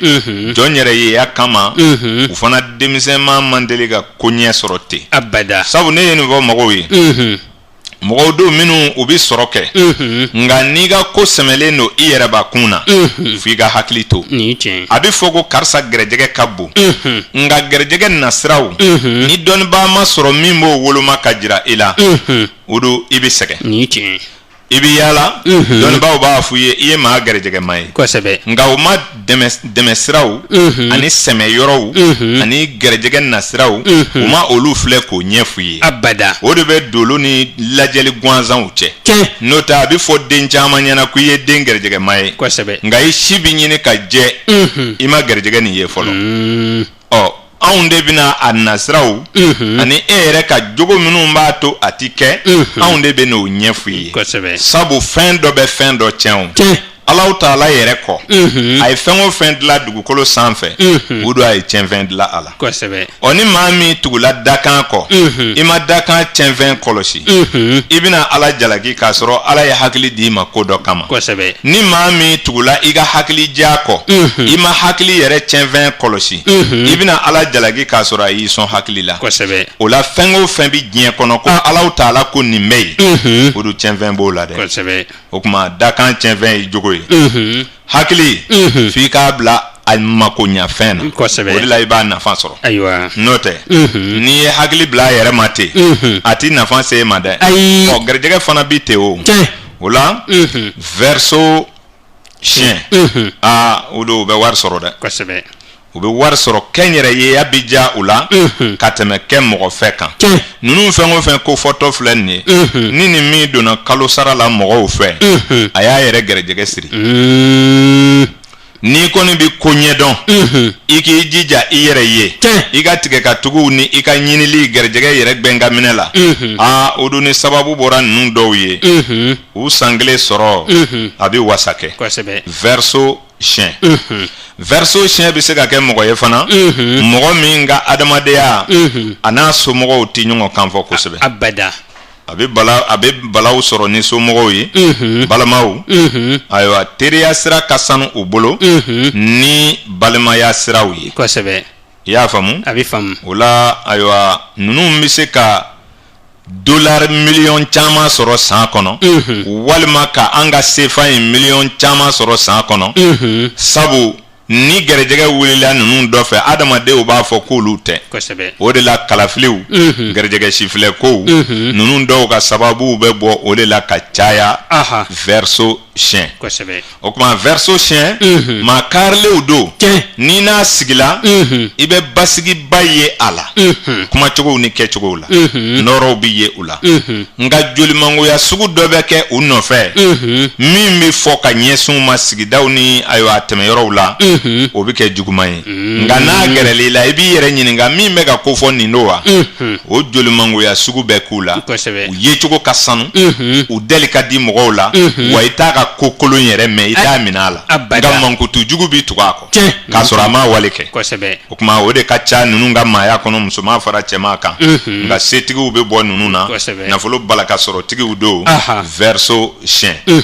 jɔn yɛrɛ yeya kama u fana denmisɛnman man deli ka koɲɛ sɔrɔ ten sabu ne ye nin fɔ mɔgɔw ye mɔgɔw don minnu u bɛ sɔrɔ kɛ nka n'i ka ko sɛmɛlen don i yɛrɛbakun na f'i ka hakili to a bɛ fɔ ko karisa garijɛgɛ ka bon nka garijɛgɛ nasiraw ni dɔnnibaa ma sɔrɔ min b'o woloma ka jira i la o don i bɛ sɛgɛn i bɛ yaala dɔnnibaaw b'a fɔ i ye i ye maa garijɛgɛma ye kosɛbɛ nka u ma dɛmɛ siraw ani sɛmɛ yɔrɔw ani garijɛgɛ nasiraw u ma olu filɛ k'o ɲɛ f'u ye o de bɛ dolo ni lajɛli gansanw cɛ n'o tɛ a bɛ fɔ den caman ɲɛna ko i ye den garijɛgɛma ye kosɛbɛ nka i si bɛ ɲini ka jɛ i ma garijɛgɛ nin ye fɔlɔ anw de bɛna a nasiraw ani e yɛrɛ ka jogo minnu b'a to a ti kɛ anw de bɛ n'o ɲɛ f'u ye sabu fɛn dɔ bɛ fɛn dɔ tiɲɛ Allahu Taala yɛrɛ kɔ a ye fɛn o fɛn dilan dugukolo sanfɛ o don a ye tiɲɛfɛn dilan a la ni maa min tugula dakan kɔ i ma dakan tiɲɛfɛn kɔlɔsi i bɛna Ala jalaki k'a sɔrɔ Ala ye hakili d'i ma ko dɔ kama ni maa min tugula i ka hakili diya kɔ i ma hakili yɛrɛ tiɲɛfɛn kɔlɔsi i bɛna Ala jalaki k'a sɔrɔ a y'i sɔn hakili la o la fɛn o fɛn bɛ diɲɛ kɔnɔ ko Allahu Taala ko nin bɛ yen o don tiɲɛfɛn b'o la dɛ o kuma dakan tiɲɛfɛn ye jogo ye hakili f'i k'a bila a makoɲa fɛn na o de la i b'a nafa sɔrɔ n'o tɛ n'i ye hakili bila a yɛrɛ ma ten a ti nafa se e ma dɛ garijɛgɛ fana bi ten o la verso siyɛn o don u bɛ wari sɔrɔ dɛ u bɛ wari sɔrɔ kɛnyɛrɛyeya bi diya u la ka tɛmɛ kɛ mɔgɔ fɛ kan ninnu fɛn o fɛn ko fɔtɔ filɛ nin ye ni nin min donna kalo sara la mɔgɔw fɛ a y'a yɛrɛ garijɛgɛ siri ni koni bi ko ɲɛdɔn i k'i jija i yɛrɛ ye i ka tigɛ ka tugu ni i ka ɲinili gɛrɛjɛgɛ yɛrɛ gbɛnga minɛ la o dun ni sababu bɔra ninnu dɔw ye u san kelen sɔrɔ a bɛ wasa kɛ verso siyɛn verso siyɛn bɛ se ka kɛ mɔgɔ ye fana mɔgɔ min ka adamadenya a n'a somɔgɔw tɛ ɲɔgɔn kan fɔ kosɛbɛ a bɛ balaw sɔrɔ ni somɔgɔw ye balamaw ayiwa teriya sira ka sanu u bolo ni balimaya siraw ye kosɛbɛ i y'a faamu a bɛ faamu o la ayiwa ninnu bɛ se ka dollar miliyɔn caman sɔrɔ san kɔnɔ walima ka an ka sefa in miliyɔn caman sɔrɔ san kɔnɔ sabu ni gɛrɛjɛgɛ wulila ninnu dɔ fɛ adamadenw b'a fɔ k'olu tɛ o de la kalafiliw gɛrɛjɛgɛ sifilɛ kow ninnu dɔw ka sababuw bɛ bɔ o de la ka caya verso siyɛn o tuma verso siyɛn maa karilenw don ni n'a sigila i bɛ basigiba ye a la kumacogow ni kɛcogow la nɔrɔw bɛ ye u la nka jolimangoya sugu dɔ bɛ kɛ u nɔfɛ min bɛ fɔ ka ɲɛsin u ma sigidaw ni ayiwa tɛmɛyɔrɔw la o bɛ kɛ juguman ye nka n'a gɛrɛl'i la i b'i yɛrɛ ɲininka min bɛ ka ko fɔ nin don wa o jolimangoya sugu bɛ k'u la u yecogo ka sanu u deli ka di mɔgɔw la wa i t'a ka ko kolon yɛrɛ mɛn i t'a minɛ a la nka mankutu jugu b'i tugu a kɔ k'a sɔrɔ a ma wale kɛ o tuma o de ka ca ninnu ka maaya kɔnɔ musoman fara cɛman kan nka setigiw bɛ bɔ ninnu na nafolo bala ka sɔrɔ tigiw don verso siyɛn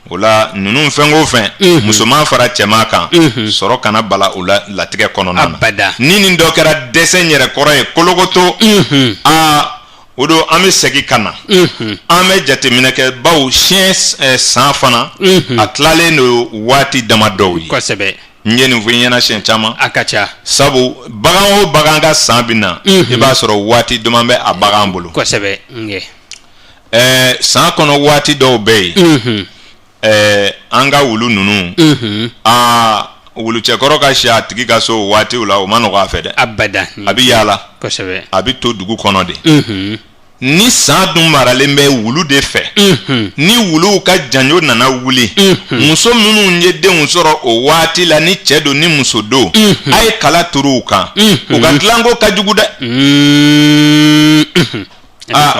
o la ninnu fɛn o fɛn musoman fara cɛman kan sɔrɔ kana bala o la latigɛ kɔnɔna na ni nin dɔ kɛra dɛsɛ yɛrɛ kɔrɔ ye kolokoto o don an bɛ segin ka na an bɛ jateminɛ kɛ bawo siyɛn san fana a tilalen don waati dama dɔw ye n ye nin fɔ i ɲɛna siɲɛ caman a ka ca sabu bagan o bagan ka san bɛ na i b'a sɔrɔ waati dama bɛ a bagan bolo san kɔnɔ waati dɔw bɛ yen an ka wulu ninnu wulucɛkɔrɔ ka si a tigi ka so waatiw la o ma nɔgɔ a fɛ dɛ a bɛ yaala a bɛ to dugu kɔnɔ de ni san dun maralen bɛ wulu de fɛ ni wuluw ka janjo nana wuli muso minnu ye denw sɔrɔ o waati la ni cɛ don ni muso don a ye kala turu u kan u ka dilanko ka jugu dɛ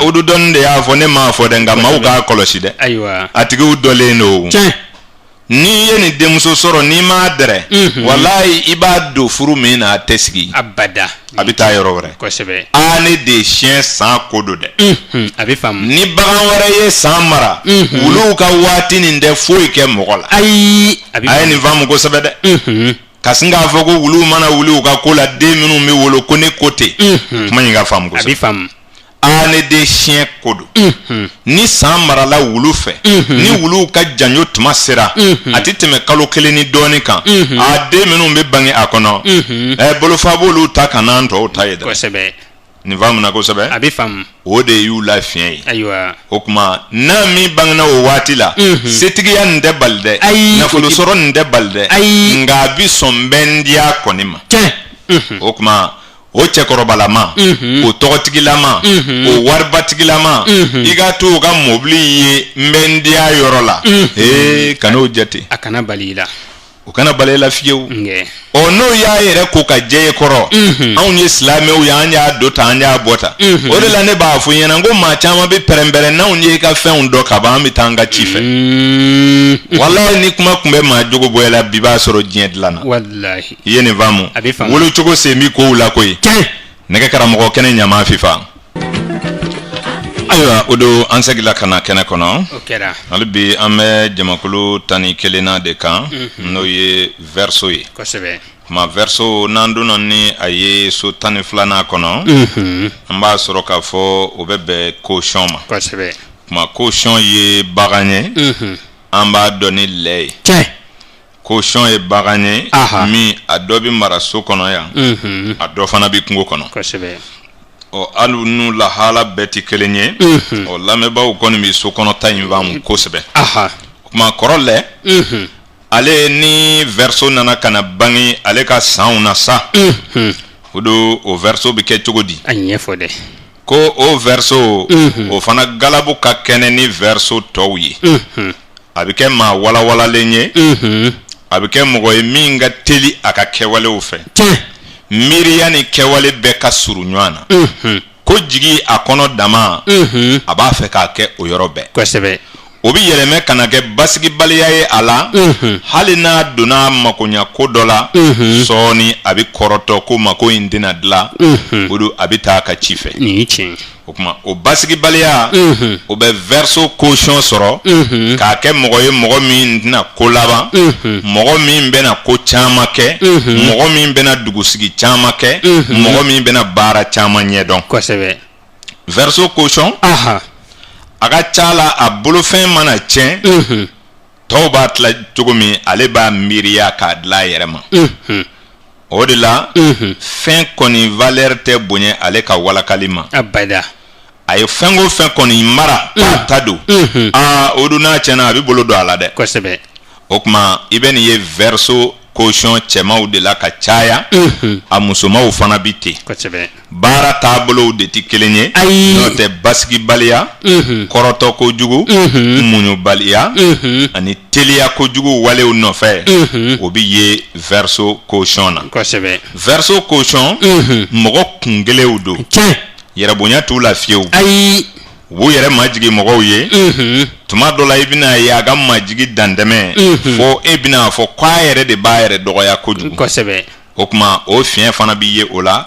o du dɔɔni de y'a fɔ ne m'a fɔ dɛ nka maaw k'a kɔlɔsi dɛ a tigiw dɔlen don n'i ye nin denmuso sɔrɔ n'i m'a dɛrɛ walayi i b'a don furu min na a tɛ sigi a bɛ taa yɔrɔ wɛrɛ ne de ye siyɛn san ko don dɛ ni bagan wɛrɛ ye san mara wuluw ka waati nin tɛ foyi kɛ mɔgɔ la a ye nin faamu kosɛbɛ dɛ ka sin k'a fɔ ko wuluw mana wuli u ka ko la den minnu bɛ wolo ko ne ko tɛ kuma in ka faamu kosɛbɛ ne de siyɛn ko don ni san marala wulu fɛ ni wuluw ka janjo tuma sera a tɛ tɛmɛ kalo kelen ni dɔɔnin kan den minnu bɛ bange a kɔnɔ bolofa b'olu ta ka n'an tɔw ta ye dɛ nin faamuna kosɛbɛ o de y'u la fiɲɛ ye o tuma n'a min bangena o waati la setigiya nin tɛ bali dɛ nafolo sɔrɔ nin tɛ bali dɛ nka a bɛ sɔn bɛndiya kɔni ma o tuma o cɛkɔrɔbalama o tɔgɔtigilama o waribatigilama i ka to o ka mobili ye nbɛndiya yɔrɔ la kan'o jate a kana bali i la o kana bali i la fiyewu n'o y'a yɛrɛ ko ka jɛ i kɔrɔ anw ye silamɛw ye an y'a dɔ ta an y'a bɔ ta o de la ne b'a fɔ ɲɛna n ko maa caman bɛ pɛrɛn-pɛrɛn n'anw ye i ka fɛnw dɔ ka ban an bɛ taa an ka ci fɛ walayi ni kuma tun bɛ maa jogo bɔ i la bi b'a sɔrɔ diɲɛ dilanna i ye nin faamu wolocogo sen b'i kow la koyi nɛgɛ karamɔgɔ kɛnɛ ɲama fifa ayiwa o don an segila ka na kɛnɛ kɔnɔ hali bi an bɛ jamakulu 11 de kan n'o ye verso ye kuma verso n'an donna ni a ye so 12 kɔnɔ an b'a sɔrɔ k'a fɔ o bɛ bɛn caution ma kuma caution ye bagan ye an b'a dɔn ni lɛ ye caution ye bagan ye min a dɔ bɛ mara so kɔnɔ yan a dɔ fana bɛ kungo kɔnɔ hali n'u lahala bɛɛ tɛ kelen ye lamɛnbaaw kɔni bɛ so kɔnɔ ta in faamu kosɛbɛ kuma kɔrɔ lɛ ale ni verso nana ka na bange ale ka sanw na sa o don o verso bɛ kɛ cogo di a ɲɛfɔ dɛ ko o verso o fana galabu ka kɛnɛ ni verso tɔw ye a bɛ kɛ maa walawalalen ye a bɛ kɛ mɔgɔ ye min ka teli a ka kɛwalew fɛ miiriya ni kɛwale bɛɛ ka surun ɲɔgɔn na ko jigi a kɔnɔ dama a b'a fɛ k'a kɛ o yɔrɔ bɛɛ kosɛbɛ o bɛ yɛlɛmɛ ka na kɛ basigibaliya ye a la hali n'a donna makoɲa ko dɔ la sɔɔni a bɛ kɔrɔtɔ ko mako in tɛna dilan o don a bɛ taa a ka ci fɛ nin ye tiɲɛ o kuma o basigibaliya o bɛ verso caution sɔrɔ k'a kɛ mɔgɔ ye mɔgɔ min tɛna ko laban mɔgɔ min bɛna ko caman kɛ mɔgɔ min bɛna dugusigi caman kɛ mɔgɔ min bɛna baara caman ɲɛdɔn kosɛbɛ verso caution a ka ca la a bolofɛn mana tiɲɛ tɔw b'a tila cogo min ale b'a miiriya k'a dilan a yɛrɛ ma o de la fɛn kɔni valeur tɛ bonya ale ka walakali ma abada a ye fɛn o fɛn kɔni mara k'a ta don o dun n'a tiɲɛna a bɛ bolo don a la dɛ kosɛbɛ o kuma i bɛ nin ye verso caution cɛmaw de la ka caya a musomaw fana bi ten kosɛbɛ baara taabolow de tɛ kelen ye n'o tɛ basigibaliya kɔrɔtɔ kojugu muɲubaliya ani teliya kojugu walew nɔfɛ o bi ye verso caution na kosɛbɛ verso caution mɔgɔ kungelenw don yɛrɛbonya t'u la fiyewu u b'u yɛrɛ majigi mɔgɔw ye tuma dɔ la i bɛna ye a ka majigi dantɛmɛ fo e bɛna fɔ k'a yɛrɛ de b'a yɛrɛ dɔgɔya kojugu kosɛbɛ o kuma o fiɲɛ fana bi ye o la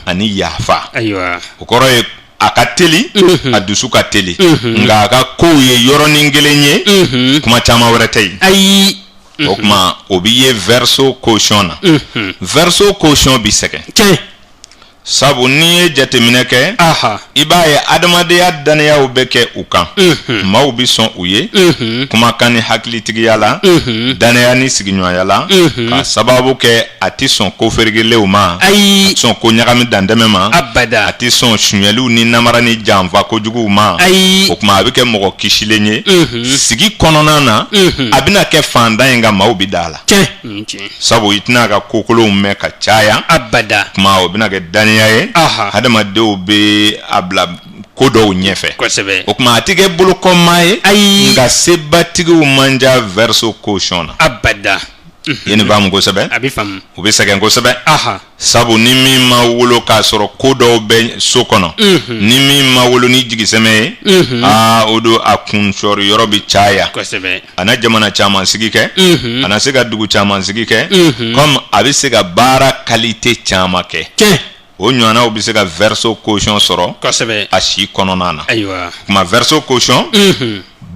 ani yafa ayiwa o kɔrɔ ye a ka teli a dusu ka teli nka a ka kow ye yɔrɔnin kelen ye kuma caman wɛrɛ tɛ yen o kuma o bi ye verso caution na verso caution bi sɛgɛn sabu n'i ye jateminɛ kɛ i b'a ye adamadenya danayaw bɛ kɛ u kan maaw bi sɔn u ye kumakan ni hakilitigiya la danaya ni sigiɲɔgɔnya la ka sababu kɛ a ti sɔn ko feerekelew ma a ti sɔn ko ɲagami dantɛmɛ ma a ti sɔn suɲɛliw ni namara ni janfa kojuguw ma o kuma a bɛ kɛ mɔgɔ kisilen ye sigi kɔnɔna na a bɛna kɛ fandan ye nka maaw bi da a la sabu i tɛna ka kokolonw mɛn ka caya kuma o bɛna kɛ daniya ye hadamadenw bɛ a bila ko dɔw ɲɛfɛ o kuma a tɛ kɛ bolokɔmaa ye nka sebatigiw man ca verso caution na ye nin faamu kosɛbɛ u bɛ sɛgɛn kosɛbɛ sabu ni min ma wolo k'a sɔrɔ ko dɔw bɛ so kɔnɔ ni min ma wolo ni jigisɛmɛ ye o don a kunsɔrɔ yɔrɔ bɛ caya a na jamana caman sigi kɛ a na se ka dugu caman sigi kɛ comme a bɛ se ka baara qualité caman kɛ o ɲɔgɔnnaw bɛ se ka verso caution sɔrɔ a si kɔnɔna na kuma verso caution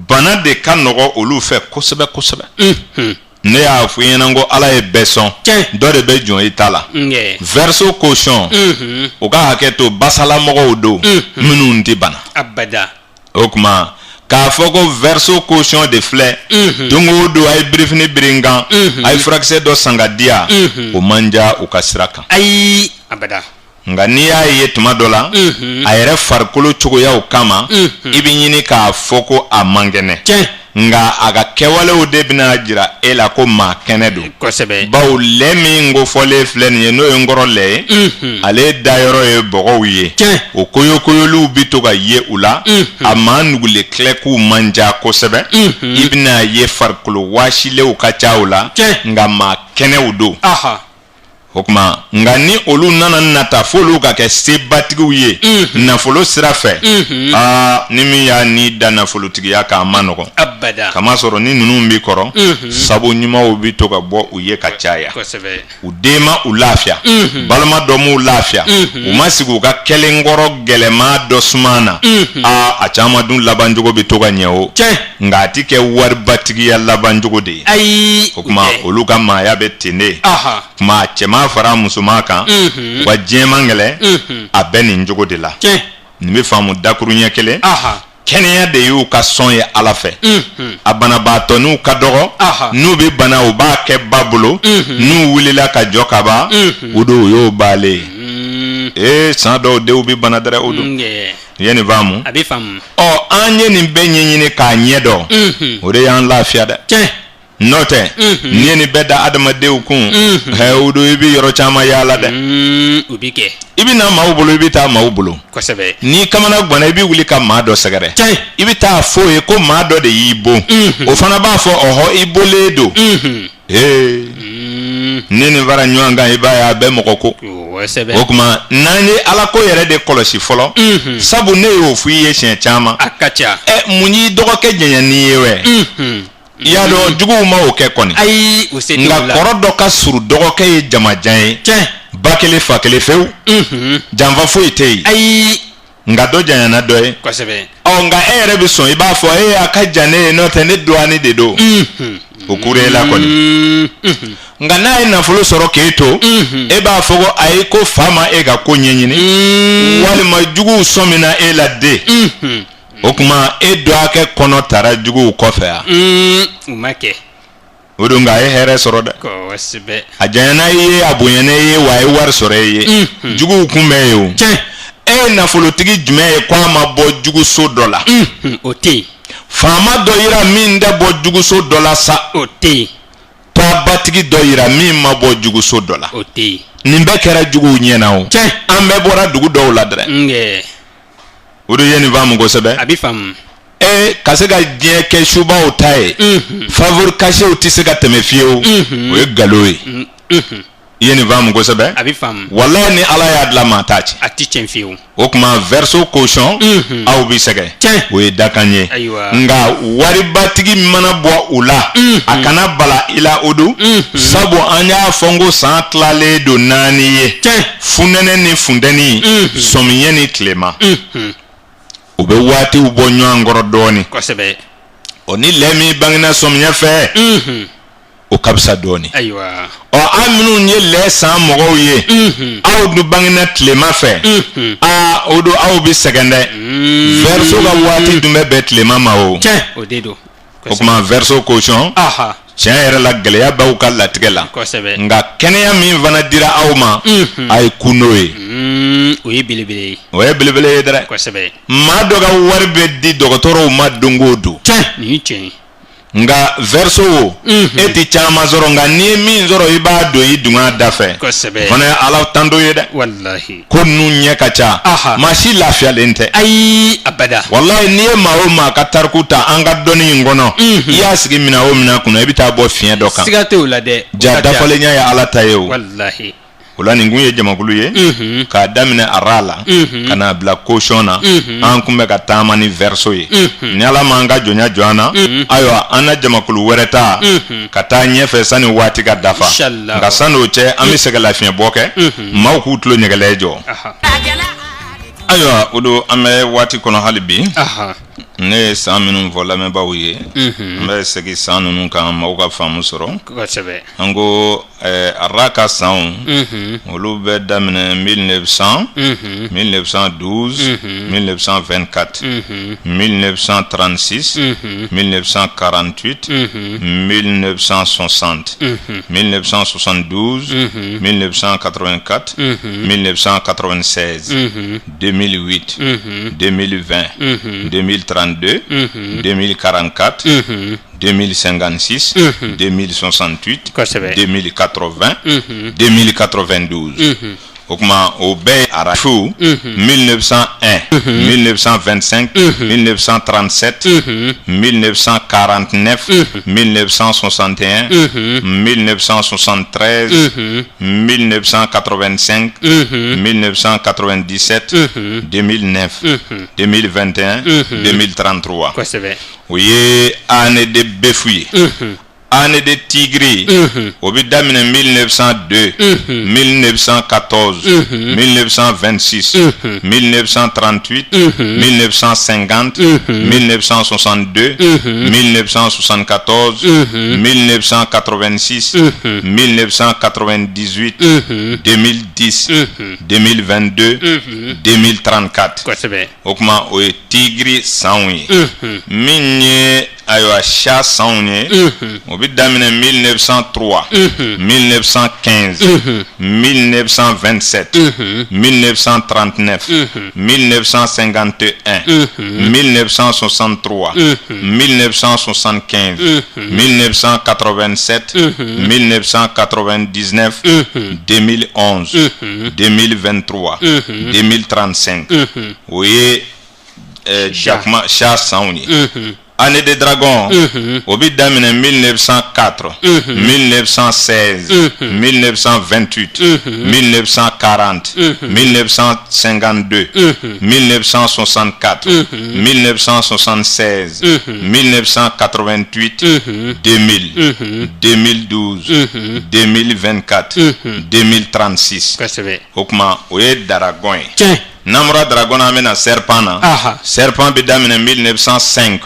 bana de ka nɔgɔ olu fɛ kosɛbɛ kosɛbɛ ne y'a fɔ i ɲɛna ko ala ye bɛɛ sɔn dɔ de bɛ jɔn i ta la verso caution o ka hakɛ to basalamɔgɔw don minnu tɛ bana o kuma k'a fɔ ko verso caution de filɛ don o don a ye birifini biri n kan a ye furakisɛ dɔ san ka di yan o man diya u ka sira kan nka n'i y'a ye tuma dɔ la a yɛrɛ farikolo cogoyaw kama i bɛ ɲini k'a fɔ ko a man kɛnɛ nka a ka kɛwalew de bɛna jira e la ko maa kɛnɛ don bawo lɛ min kofɔlen filɛ nin ye n'o ye n kɔrɔ lɛ ye ale dayɔrɔ ye bɔgɔw ye o koyokoyoliw bi to ka ye u la a maa nugule kɛlɛk'u man ca kosɛbɛ i bɛna ye farikolo wɔsilenw ka ca o la nka maa kɛnɛw don o kuma nka ni olu nana nata f'olu ka kɛ sebatigiw ye nafolo sira fɛ ni min y'a ni da nafolotigiya kan a ma nɔgɔn kamasɔrɔ ni ninnu b'i kɔrɔ sabu ɲumanw bi to ka bɔ u ye ka caya u den ma u lafiya balima dɔ m'u lafiya u ma sigi u ka kɛlenkɔrɔ gɛlɛma dɔ suma na a caman dun labancogo bi to ka ɲɛ o nka a ti kɛ waribatigiya labancogo de ye o kuma olu ka maaya bɛ ten de kuma cɛman fara musoman kan wa diɲɛman gɛlɛ a bɛ nin cogo de la nin bɛ faamu dakuru ɲɛ kelen kɛnɛya de y'u ka sɔn ye ala fɛ a banabaatɔ n'u ka dɔgɔ n'u bɛ bana u b'a kɛ ba bolo n'u wulila ka jɔ ka ban o don o y'o baalen san dɔw denw bɛ bana dɛrɛ o don ye nin faamu an ye nin bɛɛ ɲɛɲini k'a ɲɛ dɔn o de y'an lafiya dɛ n'o tɛ n'i ye nin bɛɛ da adamadenw kun o don i bɛ yɔrɔ caman yaala dɛ i bɛ na maaw bolo i bɛ taa maaw bolo n'i kamana ganna i bɛ wuli ka maa dɔ sɛgɛrɛ i bɛ taa f'o ye ko maa dɔ de y'i bon o fana b'a fɔ ɔhɔ i bolen don Nini vara nyanga ibaya be mokoko okuma nani alako yere de kolosi folo sabu ne yo fuye chen chama akacha munyi dogoke nyanyani yewe ya do jugu ma oke koni ai usedi nga korodo ka suru dogoke ye jamajan bakele fakele few jamva fo itei ai nga do janyana doye kosebe o nga ere bi son iba fo akajane no tene doani de do okure la koni nga na ina folo soro keto eba fogo aiko fama ega ko nyenyini wali majugu somina ela de okuma edo ake kono tara jugu kofea umake odunga here soro da ko wasibe ajana ye abuyene ye wa war soro ye jugu kume yo na folo tigi jume kwa ma bo jugu so dollar oti fama do ira min de bo jugu so dollar sa oti to batigi do ira min ma bo jugu so dollar oti nimbe kera jugu nyena o ambe bora dugu do la dre nge odo yeni vamu go sebe abifam kasega je ke shuba o tai favor caché o tisega temefie o galoe yeni vamu go sebe abifam wallahi ni ala ya adla matachi ati chenfiu okuma verso caution au bisege we dakanye nga wari batigi mana bo ula akana bala ila odu sabu anya fongo santlale do nani ye funene ni fundeni somiye ni klema ube wati ubonyo angoro doni kosebe oni lemi bangina somiye fe o kabsa doni aywa o aminu nye le san mogo ye aw du bangina tlema fe odo aw bi segende verso ga wati dumbe be tlema ma o odedo o kuma verso caution aha tiens era la geleya ba ka latigela nga kenya min vana dira awma ay kunoye oye bilibile dere ma doga warbe di dogotoro ma dongodo ni chen nga verso wo eti chama zoro nga ni min zoro iba do idunga dafe fana ala tando yede wallahi ko nunye kacha mashi lafia lente ai abada wallahi ni ma o ma katarkuta anga doni ngono ya sigi mina o mina kuna ibita bo fien doka sigate ula de ja dafale nya ya ala tayo wallahi wala ni nguye jamakulu ye ka damine arala kana bla koshona an kumbe ka tama ni verso ye ni ala manga jonya joana ayo ana jamakulu wereta kata nyefe sani wati ka dafa nga sano che amisega la fien boke ma ku tlo nyegelejo ayo odo ame wati kono halibi ne saminu vola me bawye me segi sanu kan mawga famu soro ko sebe ango araka sound olu be damne 1900 1912 1924 1936 1948 1960 1972 1984 1996 2008 2020 2032 2044 2056 2068 2080 2092 Okuma Obey Arafou 1901 1925 1937 1949 1961 1973 1985 1997 2009 2021 2033 Oye année de Befouye année de Tigri, Obidamine 1902, 1914, 1926, 1938, 1950, 1962, 1974, 1986, 1998, 2010, 2022, 2034. Okuma oye Tigri Saoui. Minye ayo cha saounye obidamine 1903 1915 1927 1939 1951 1963 1975 1987 1999 2011 2023 2035 oye Jacques Cha Saouni année des dragons o bi daminɛ 1904 1916 1928 1940 1952 1964 1976 1988 2000 2012 2024 2036 o kuma o ye dragon ye. Namra dragon amena serpent na. Serpent bi daminɛ 1905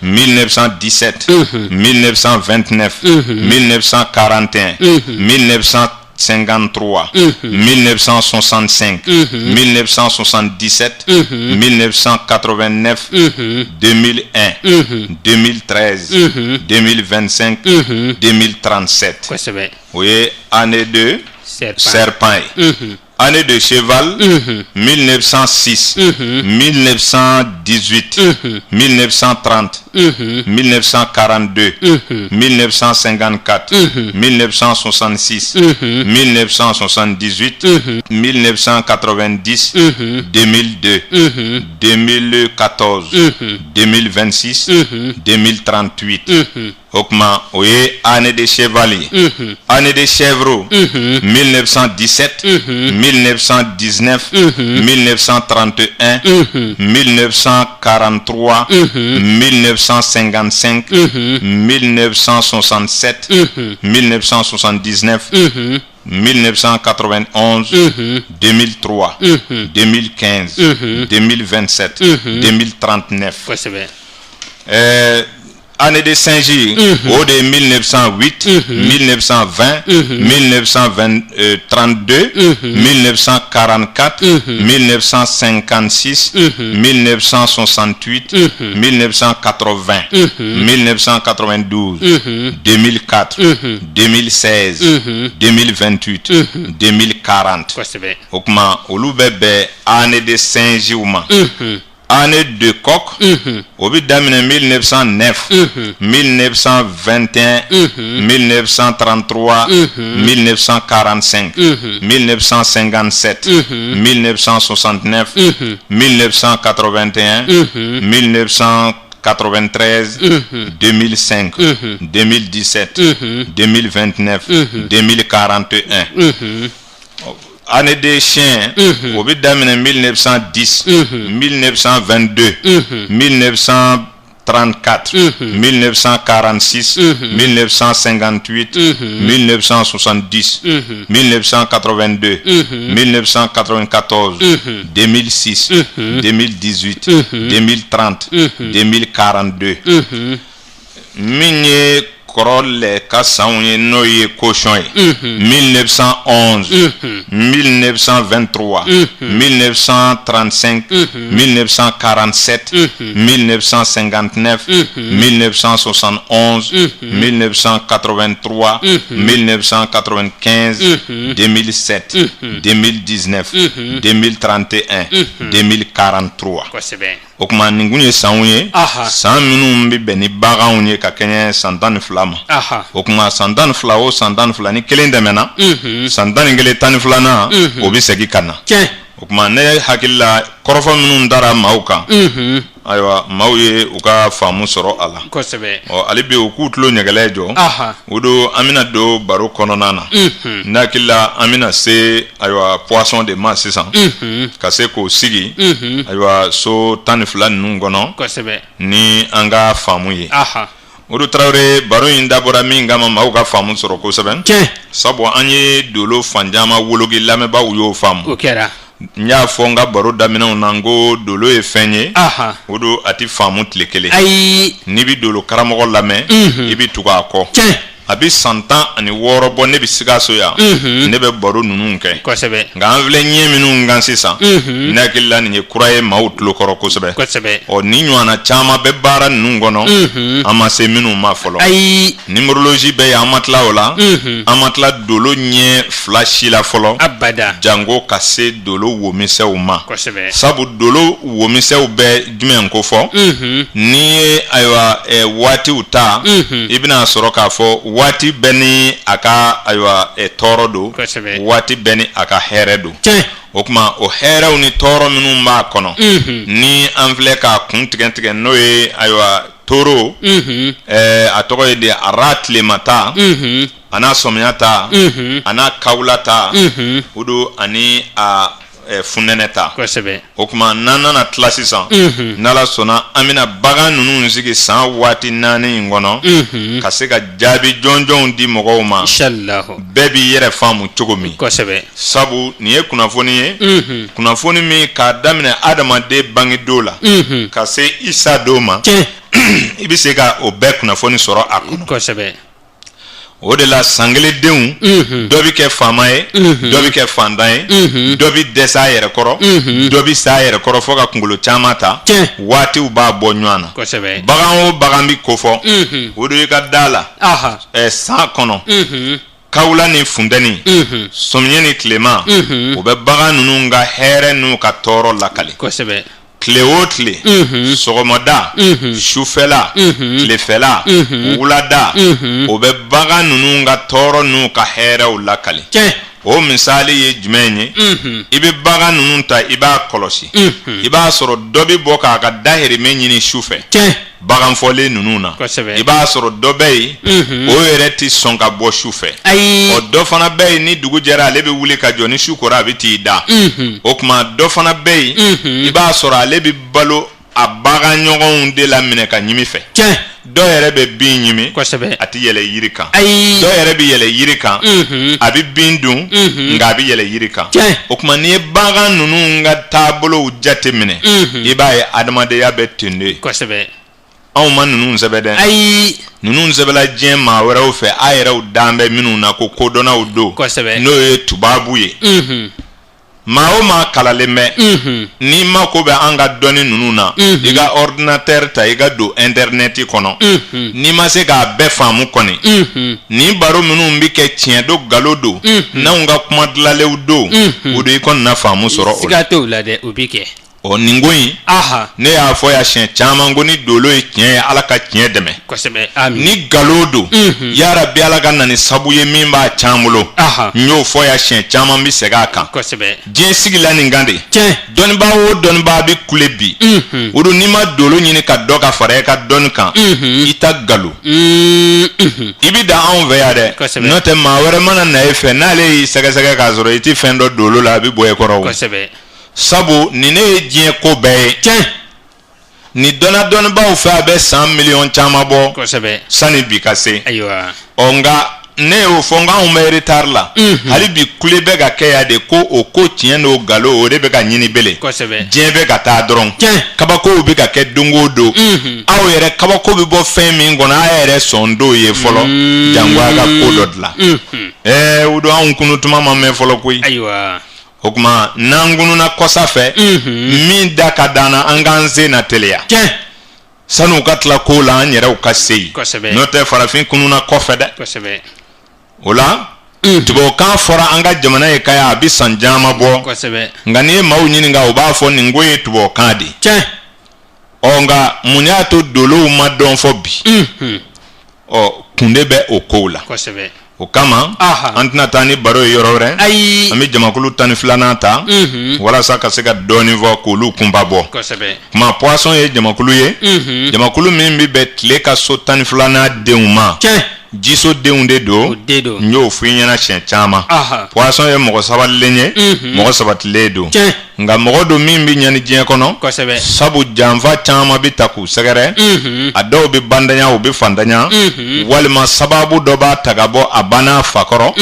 1917 1929 1941 1953 1965 1977 1989 2001 2013 2025 2037 o ye année de serpent ye. Année de cheval 1906 1918 1930 1942 1954 1966 1978 1990 2002 2014 2026 2038 Okma oye année de chevalier année de chèvre 1917 1919 1931 1943 1955 1967 1979 1991 2003 2015 2027 2039 année de Saint-Gilles, au de 1908, 1920, 1932, 1944, 1956, 1968, 1980, 1992, 2004, 2016, 2028, 2040. Okma, Olubebe, année de Saint-Gilles. Année de coq, au bout d'année 1909, 1921, 1933, 1945, 1957, 1969, 1981, 1993, 2005, 2017, 2029, 2041. Année des chiens, au bout d'année 1910, 1922, 1934, 1946, 1958, 1970, 1982, 1994, 2006, 2018, 2030, 2042. Migné Korole Kassaouye Noye Cochon 1911 1923 1935 1947 1959 1971 1983 1995 2007 2019 2031 2043 Okuma ningunye saunye san minnu bi bɛn ni baganw ye ka kɛɲɛ san 12 ma okuma san 12 o san 12 ni kelen dɛmɛna san 11 tan ni filanan o bi segin ka na okuma ne hakili la kɔrɔfɔ minnu dara maaw kan ayiwa maaw ye u ka faamu sɔrɔ a la ale bi u k'u tulo ɲɛgɛlɛ jɔ o don an bɛna don baro kɔnɔna na ne hakili la an bɛna se ayiwa poisson de ma sisan ka se k'o sigi ayiwa so 12 ninnu kɔnɔ ni an ka faamu ye Odu Traoré baro in dabɔra min kama maaw ka faamu sɔrɔ kosɛbɛ sabu an ye dolo fanjama wologi lamɛnbaaw y'o faamu o kɛra n y'a fɔ n ka baro daminɛw na n ko dolo ye fɛn ye o don a ti faamu tile kelen n'i bi dolo karamɔgɔ lamɛn i bi tugu a kɔ a bi san 16 bɔ ne bi Sikaso yan ne bɛ baro ninnu kɛ nka an filɛ ɲɛ minnu kan sisan ne hakili la nin ye kura ye maaw tulo kɔrɔ kosɛbɛ ɔ ni ɲɔgɔnna caman bɛ baara ninnu kɔnɔ an ma se minnu ma fɔlɔ numérologie bɛ yen an ma tila o la an ma tila dolo ɲɛ 2 si la fɔlɔ jango ka se dolo womisɛnw ma sabu dolo womisɛnw bɛ jumɛn ko fɔ n'i ye ayiwa waatiw ta i bɛna sɔrɔ k'a fɔ waati bɛɛ ni a ka ayiwa tɔɔrɔ don waati bɛɛ ni a ka hɛrɛ don o kuma o hɛrɛw ni tɔɔrɔ minnu b'a kɔnɔ ni an filɛ ka kun tigɛ n'o ye ayiwa toro a tɔgɔ ye de ara tilemata ana sɔmiyata ana kawulata o do ani a funɛnɛta o kuma n'an nana tila sisan n'Ala sɔnna an bɛna bagan ninnu sigi san waati 4 in kɔnɔ ka se ka jaabi jɔnjɔnw di mɔgɔw ma bɛɛ b'i yɛrɛ faamu cogo min sabu nin ye kunnafoni ye kunnafoni min k'a daminɛ adamaden bangedon la ka se Isa don ma i bɛ se ka o bɛɛ kunnafoni sɔrɔ a kɔnɔ. O de la sangeledenw dɔ bɛ kɛ faama ye dɔ bɛ kɛ fantan ye dɔ bɛ dɛsɛ a yɛrɛ kɔrɔ dɔ bɛ sa a yɛrɛ kɔrɔ fo ka kunkolo caman ta waatiw b'a bɔ ɲɔgɔn na bagan o bagan bɛ kofɔ o de ye ka da la san kɔnɔ kawula ni funtɛni sɔmiɲɛ ni tilema o bɛ bagan ninnu ka hɛrɛ n'u ka tɔɔrɔ lakali tile o tile sɔgɔmada sufɛla tilefɛla wulada o bɛ bagan ninnu ka tɔɔrɔ n'u ka hɛrɛw lakali o misali ye jumɛn ye i bɛ bagan ninnu ta i b'a kɔlɔsi i b'a sɔrɔ dɔ bɛ bɔ k'a ka dahirimɛ ɲini sufɛ bagan fɔlen ninnu na i b'a sɔrɔ dɔ bɛ yen o yɛrɛ tɛ sɔn ka bɔ sufɛ o dɔ fana bɛ yen ni dugu jɛra ale bɛ wuli ka jɔ ni su kora a bɛ t'i da o tuma dɔ fana bɛ yen i b'a sɔrɔ ale bɛ balo a bagan ɲɔgɔnw de la minɛ ka ɲimi fɛ dɔ yɛrɛ bɛ bin ɲimi a tɛ yɛlɛ yiri kan dɔ yɛrɛ bɛ yɛlɛ yiri kan a bɛ bin dun nka a bɛ yɛlɛ yiri kan o tuma n'i ye bagan ninnu ka taabolow jate minɛ i b'a ye adamadenya bɛ ten de anw ma ninnu sɛbɛ dɛ ninnu sɛbɛla diɲɛ maa wɛrɛw fɛ a yɛrɛw dan bɛ minnu na ko kodɔnnaw don n'o ye tubabu ye maa o maa kalalen bɛ n'i mako bɛ an ka dɔnni ninnu na i ka ordinateur ta i ka don internet kɔnɔ n'i ma se k'a bɛɛ faamu kɔni nin baro minnu bɛ kɛ tiɲɛ don nkalon don n'anw ka kuma dilanlenw don o de i kɔni na faamu sɔrɔ o la. siga t'o la dɛ o bɛ kɛ. nin ko in ne y'a fɔ ya siɲɛ caman ko ni dolo ye tiɲɛ ye Ala ka tiɲɛ dɛmɛ kosɛbɛ amin ni nkalon don yarabi Ala ka na ni sabu ye min b'a can bolo n y'o fɔ ya siɲɛ caman bɛ segin a kan kosɛbɛ diɲɛ sigila nin kan de dɔnnibaa o dɔnnibaa bɛ kule bi o don n'i ma dolo ɲini ka dɔ ka fara i ka dɔnni kan i ta nkalon i bɛ dan anw fɛ yan dɛ n'o tɛ maa wɛrɛ mana na e fɛ n'ale y'i sɛgɛsɛgɛ k'a sɔrɔ i tɛ fɛn dɔ dolo la a bɛ bɔ e kɔrɔ o sabu nin ne ye diɲɛ ko bɛɛ ye ni dɔnnibaaw fɛ a bɛ san miliyɔn caman bɔ sani bi ka se nka ne y'o fɔ n k'anw bɛ retard la hali bi kule bɛ ka kɛ yan de ko o ko tiɲɛ n'o nkalon o de bɛ ka ɲini bele diɲɛ bɛ ka taa dɔrɔn kabakow bɛ ka kɛ don o don aw yɛrɛ kabako bɛ bɔ fɛn min kɔnɔ a yɛrɛ sɔn t'o ye fɔlɔ jango a ka ko dɔ dilan o don anw kunutuma ma mɛn fɔlɔ koyi. O kuma n'an gununa kɔsa fɛ min da ka d'an na an k'an sen na teliya sanu ka tila kow la an yɛrɛw ka se yen n'o tɛ farafin kununa kɔfɛ dɛ o la tubabukan fɔra an ka jamana ye k'a a bɛ san caman bɔ nka n'i ye maaw ɲininka u b'a fɔ nin ko ye tubabukan de nka mun y'a to dolow ma dɔn fɔ bi kunde bɛ o kow la. O kama an tɛna taa ni baro ye yɔrɔ wɛrɛ an bɛ jamakulu 12 ta walasa ka se ka dɔɔnin fɔ k'olu kunba bɔ kuma poisson ye jamakulu ye jamakulu min bɛ bɛn tile ka so 12 denw ma jiso denw de don n y'o f'i ɲɛna siɲɛ caman poisson ye mɔgɔ sabalilen ye mɔgɔ sabatilen don nka mɔgɔ don min bɛ ɲani diɲɛ kɔnɔ sabu janfa caman bɛ ta k'u sɛgɛrɛ a dɔw bɛ bandanya u bɛ fantanya walima sababu dɔ b'a ta ka bɔ a banna fa kɔrɔ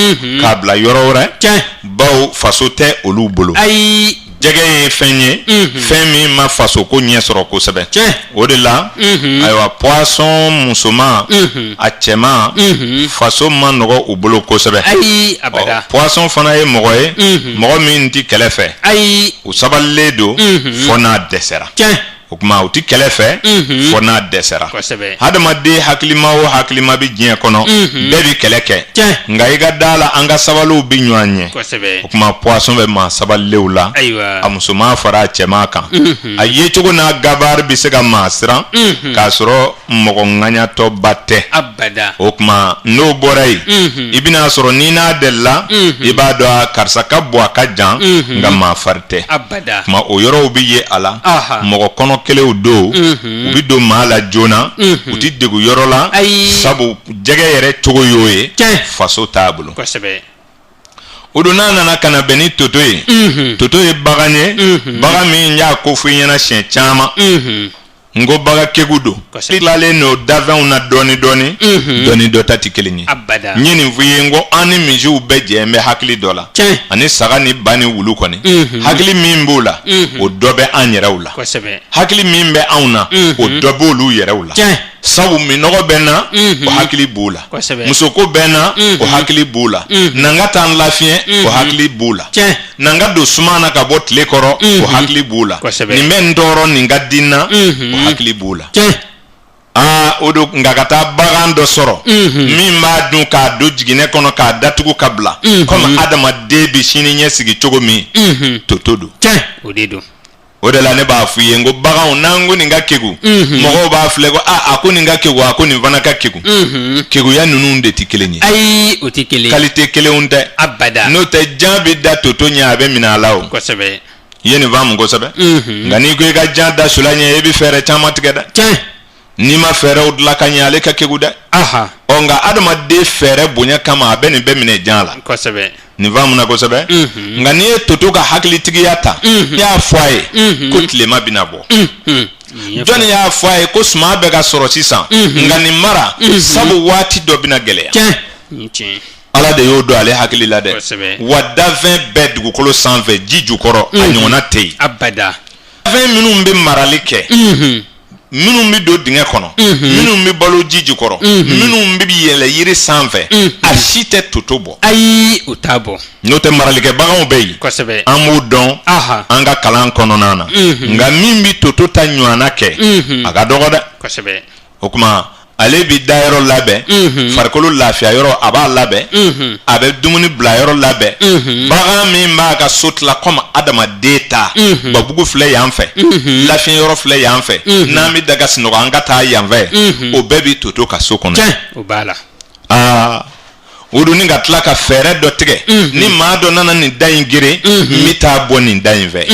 k'a bila yɔrɔ wɛrɛ bawo faso tɛ olu bolo jɛgɛ ye fɛn ye fɛn min ma faso ko ɲɛ sɔrɔ kosɛbɛ o de la ayiwa poisson musoman a cɛman faso ma nɔgɔ u bolo kosɛbɛ poisson fana ye mɔgɔ ye mɔgɔ min tɛ kɛlɛ fɛ u sabalilen don fo n'a dɛsɛra o kuma u tɛ kɛlɛ fɛ fo n'a dɛsɛra hadamaden hakilima o hakilima bɛ diɲɛ kɔnɔ bɛɛ bɛ kɛlɛ kɛ nka i ka da la an ka sabaliw bɛ ɲɔgɔn ɲɛ o kuma poisson bɛ maa sabalilenw la a musoman fara a cɛman kan a yecogo n'a gabaari bɛ se ka maa siran k'a sɔrɔ mɔgɔ ŋaɲatɔba tɛ o kuma n'o bɔra yen i bɛna sɔrɔ n'i n'a delila i b'a dɔn karisa ka bɔ a ka jan nka maa fari tɛ kuma o yɔrɔw bɛ ye a la mɔgɔ kɔnɔ kelew do u bi do mala jona u ti degu yoro la sabu jege yere cogo yoye faso tabulu ko sebe odona nana kana beni toto ye baganye baga min ya ko fu nyana shen chama ngo baga kegudo lale no davan na doni do tati kelinyi abada nyini vuye ngo ani miju beje me hakli dola ani saga ni bani wulu koni hakli mimbula o dobe anyeraula hakli mimbe auna o dobe olu yeraula sabu minogo bena o hakli bula musoko bena o hakli bula nanga tan lafien o hakli bula nanga do sumana ka botle koro o hakli bula ni mendoro ninga dinna o hakli bula odo ngakata bagando soro mimma dun ka do jigine kono ka datugu kabla comme adama debi shini nyesigi chogo mi totodo odedo odela ne ba fuye ngo baga nangu ninga kegu mogo ba flego akuni nga kegu akuni vana ka kegu kegu ya nunu nde tikelenye ai otikele qualité kele unde abada no te jambi da toto nya be minalao ko sebe yeni vam go sebe ngani ko ga janda sulanye ebi fere chama tigeda ni ma fere udla kanya ale ka kegu da onga adama de fere bunya kama abeni be mine jala ko sebe ni vamu na ko sebe ngani toto ka hakili tigiyata ya fwaye ko tlema binabo joni ya fwaye ko sma be ga soro sisan ngani mara sabu wati do bina geleya ala de yodo ale hakili la de wada 20 bed gu kolo 120 jiju koro anyona tei abada 20 minum be maralike minum bi do dinge kono minum bi balo jiji koro minum bi yele yiri sanve ashite totobo ai utabo note maralike baga obeyi ko sebe amu don anga kalan kono nana nga mimbi totota nywana ke aga dogoda ko sebe okuma ale bi dairo labe farkolo lafia yoro aba labe abe dumuni bla yoro labe baga mimba ka sotla comme adama data babugu fle yanfe lafia yoro fle yanfe nami daga sino anga ta yanve o bebi toto ka sokono o bala odu ninga tlaka fere do tige ni ma do nana ni daingire mita boni dainve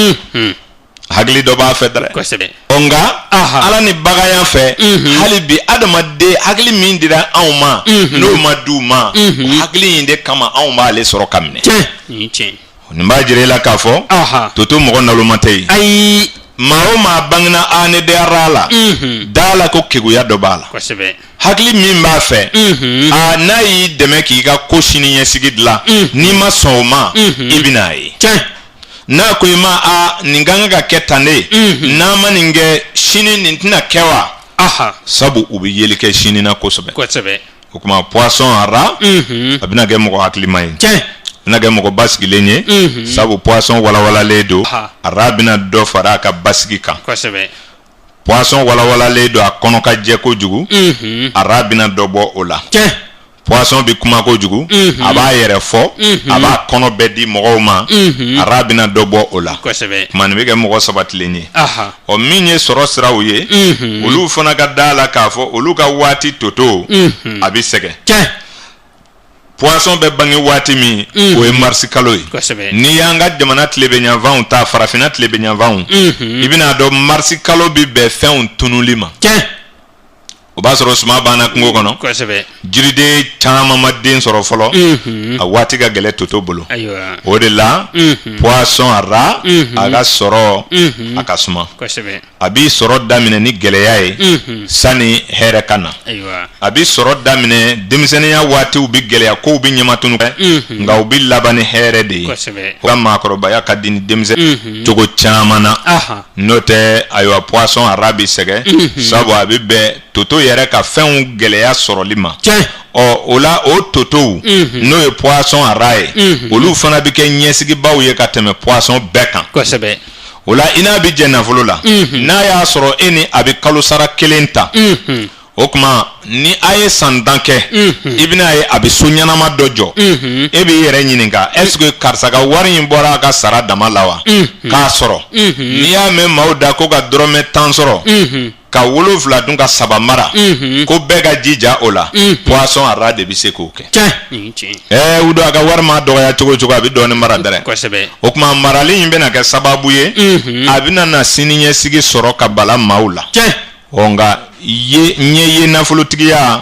hagli do ba fedre ko sebe onga ala ni bagayan fe halibi adama de hagli min dira awma no maduma hagli inde kama awma le soro kamne ni mba jire la kafo toto mo na lo matei ai ma bangna ane de arala dala ko kegu ya do bala ko sebe hagli min ba fe na yi deme ki ga ko shini yesigidla ni ma soma ibinai na ko ma ninganga ga ketane na maninge shini nintina kewa sabu ubi yelike shini na kosobe kuma poisson ara abina ge mo hakli mai na ge mo basiki lenye sabu poisson wala ledo arabina do fara ka basiki kan kosobe poisson wala ledo akono ka je ko jugu arabina do bo ola poisson bi kuma ko jugu aba yere fo aba kono bedi mogoma arabina dobo ola man bi ke mogo sabatlenye o minye soro srawuye olu fona ga dala ka fo olu ka wati toto abi sege poisson be bangi wati mi o e marsi kaloy ni yanga jamana tlebe nya vaun ta farafina tlebe nya vaun ibina do marsi kalo bi be feun tunulima o ba soro suma bana kungo kono ko sebe jiride chama madin soro folo a wati ga gele toto bolo o de la poisson ara aga soro akasuma ko sebe abi soro damine ni gele yae sani here kana abi soro damine dimseniya wati ubi gele ya ko ubi nyamatunu nga ubi labani here de ko makroba ya kadini dimse togo chamana note ayo poisson arabi sege sabo abi be toto yere ka fɛnw gɛlɛya sɔrɔli ma o la o toto n'o ye poisson araye olu fana bi kɛ ɲɛsigibaw ye ka tɛmɛ poisson bɛɛ kan kosɛbɛ o la ina bi jɛ nafolo la n'a y'a sɔrɔ e ni a bi kalo sara kelen ta o kuma ni a ye san dan kɛ i bɛna ye a bi so ɲɛnama dɔ jɔ e b'i yɛrɛ ɲininka est ce que karisa ka wari in bɔra a ka sara dama la wa k'a sɔrɔ n'i y'a mɛn maaw da ko ka dɔrɔmɛ 10 sɔrɔ ka 7 dun ka 3 mara ko bɛɛ ka jija o la poisson a ras de bi se k'o kɛ udo aga warma dɔgɔya cogo cogo a bi dɔɔni mara dɛrɛ o kuma marali in bɛna kɛ sababu ye a bɛna na siniɲɛsigi sɔrɔ ka bala maaw la nka ye nafolotigiya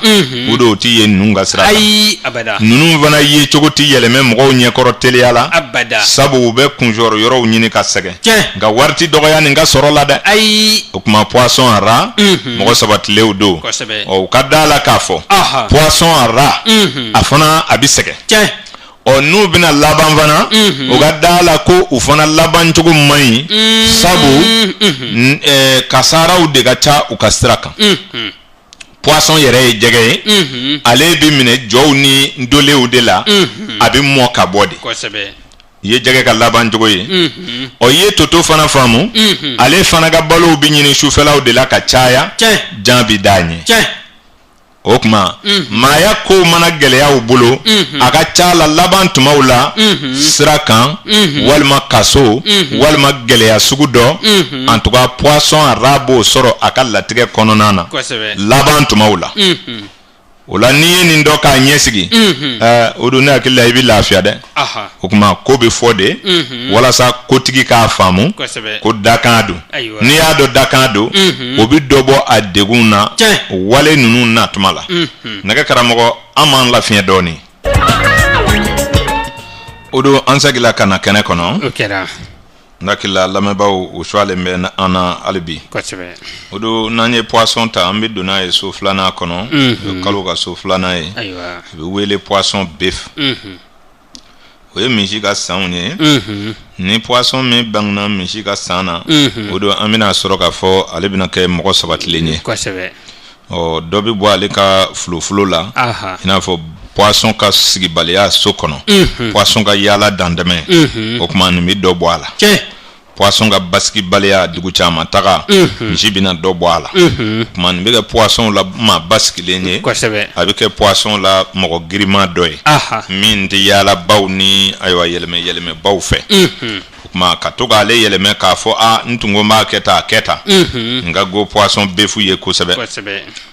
udo ti ye ninnu ka sira ayi abada ninnu fana ye cogo ti yɛlɛmɛ mɔgɔw ɲɛkɔrɔ teliya la abada sabu u bɛ kunjɔrɔ yɔrɔw ɲini ka sɛgɛn nka wari ti dɔgɔya nin ka sɔrɔ la dɛ ayi o kuma poisson a ras mɔgɔ sabatilenw don u ka da la k'a fɔ poisson a ras a fana a bi sɛgɛn n'u bɛna laban fana u ka da la ko u fana laban cogo man ɲi sabu kasaraw de ka ca u ka sira kan poisson yɛrɛ ye jɛgɛ ye ale bi minɛ jɔw ni ndolenw de la a bi mɔ ka bɔ de ye jɛgɛ ka laban cogo ye ye toto fana faamu ale fana ka balow bi ɲini sufɛlaw de la ka caya jan bi d'a ɲɛ o kuma maaya ko mana gɛlɛyaw bolo a ka ca la laban tumaw la sira kan walima kaso walima gɛlɛya sugu dɔ en tout cas poisson a ras b'o sɔrɔ a ka latigɛ kɔnɔna na laban tumaw la o la n'i ye nin dɔ k'a ɲɛsigi o don ne hakili la i bɛ lafiya dɛ o kuma ko bɛ fɔ de walasa kotigi k'a faamu ko dakan don n'i y'a dɔn dakan don o bɛ dɔ bɔ a degun na wale ninnu na tuma la nɛgɛ karamɔgɔ an b'an lafiɲɛ dɔɔnin o don an segila ka na kɛnɛ kɔnɔ Nakila lamɛnbaaw u sualen bɛ an na hali bi o don n'an ye poisson ta an bɛ don n'a ye so filanan kɔnɔ kalo ka so filanan ye a bɛ wele poisson bœuf o ye misi ka sanw ye ni poisson min bangena misi ka san na o don an bɛna sɔrɔ k'a fɔ ale bɛna kɛ mɔgɔ sabatilen ye dɔ bɛ bɔ ale ka fulofulo la i n'a fɔ poisson ka sigibaliya so kɔnɔ poisson ka yaala dandɛmɛ o kuma nin bɛ dɔ bɔ a la poisson ka basigibaliya dugu caman taga misi bɛna dɔ bɔ a la o kuma nin bɛ kɛ poisson la maa basigilen ye a bɛ kɛ poisson la mɔgɔ giriman dɔ ye min tɛ yaala baw ni ayiwa yɛlɛmɛ yɛlɛmɛ baw fɛ o kuma ka to k'ale yɛlɛmɛ k'a fɔ n tun ko n b'a kɛ tan a kɛ tan n ka go poisson bœuf ye kosɛbɛ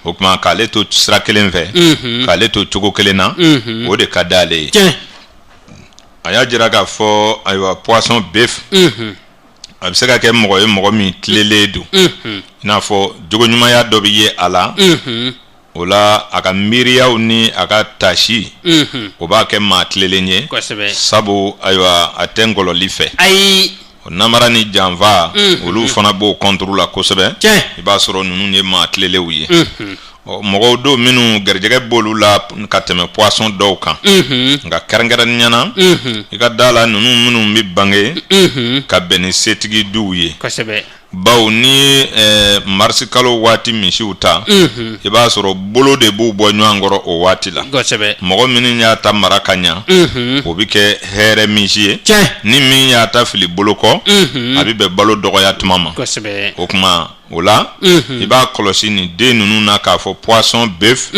o kuma k'ale to sira kelen fɛ k'ale to cogo kelen na o de ka d'ale ye a y'a jira k'a fɔ ayiwa poisson bœuf a bɛ se ka kɛ mɔgɔ ye mɔgɔ min tilelen don i n'a fɔ jogoɲumanya dɔ bɛ ye a la o la a ka miiriyaw ni a ka tasi o b'a kɛ maa tilelen ye sabu ayiwa a tɛ ngɔlɔli fɛ o namara ni janfa olu fana b'o kɔnturu la kosɛbɛ i b'a sɔrɔ ninnu ye maa tilelenw ye mɔgɔw don minnu garijɛgɛ b'olu la ka tɛmɛ poisson dɔw kan nka kɛrɛnkɛrɛnnenya na i ka da la ninnu minnu bɛ bange ka bɛn ni setigi duw ye bawo ni marisi kalo waati misiw ta i b'a sɔrɔ bolo de b'u bɔ ɲɔgɔn kɔrɔ o waati la mɔgɔ minnu y'a ta mara ka ɲa o bɛ kɛ hɛrɛ misi ye ni min y'a ta fili bolo kɔ a bɛ bɛn balo dɔgɔya tuma ma o kuma o la i b'a kɔlɔsi nin den ninnu na k'a fɔ poisson bœuf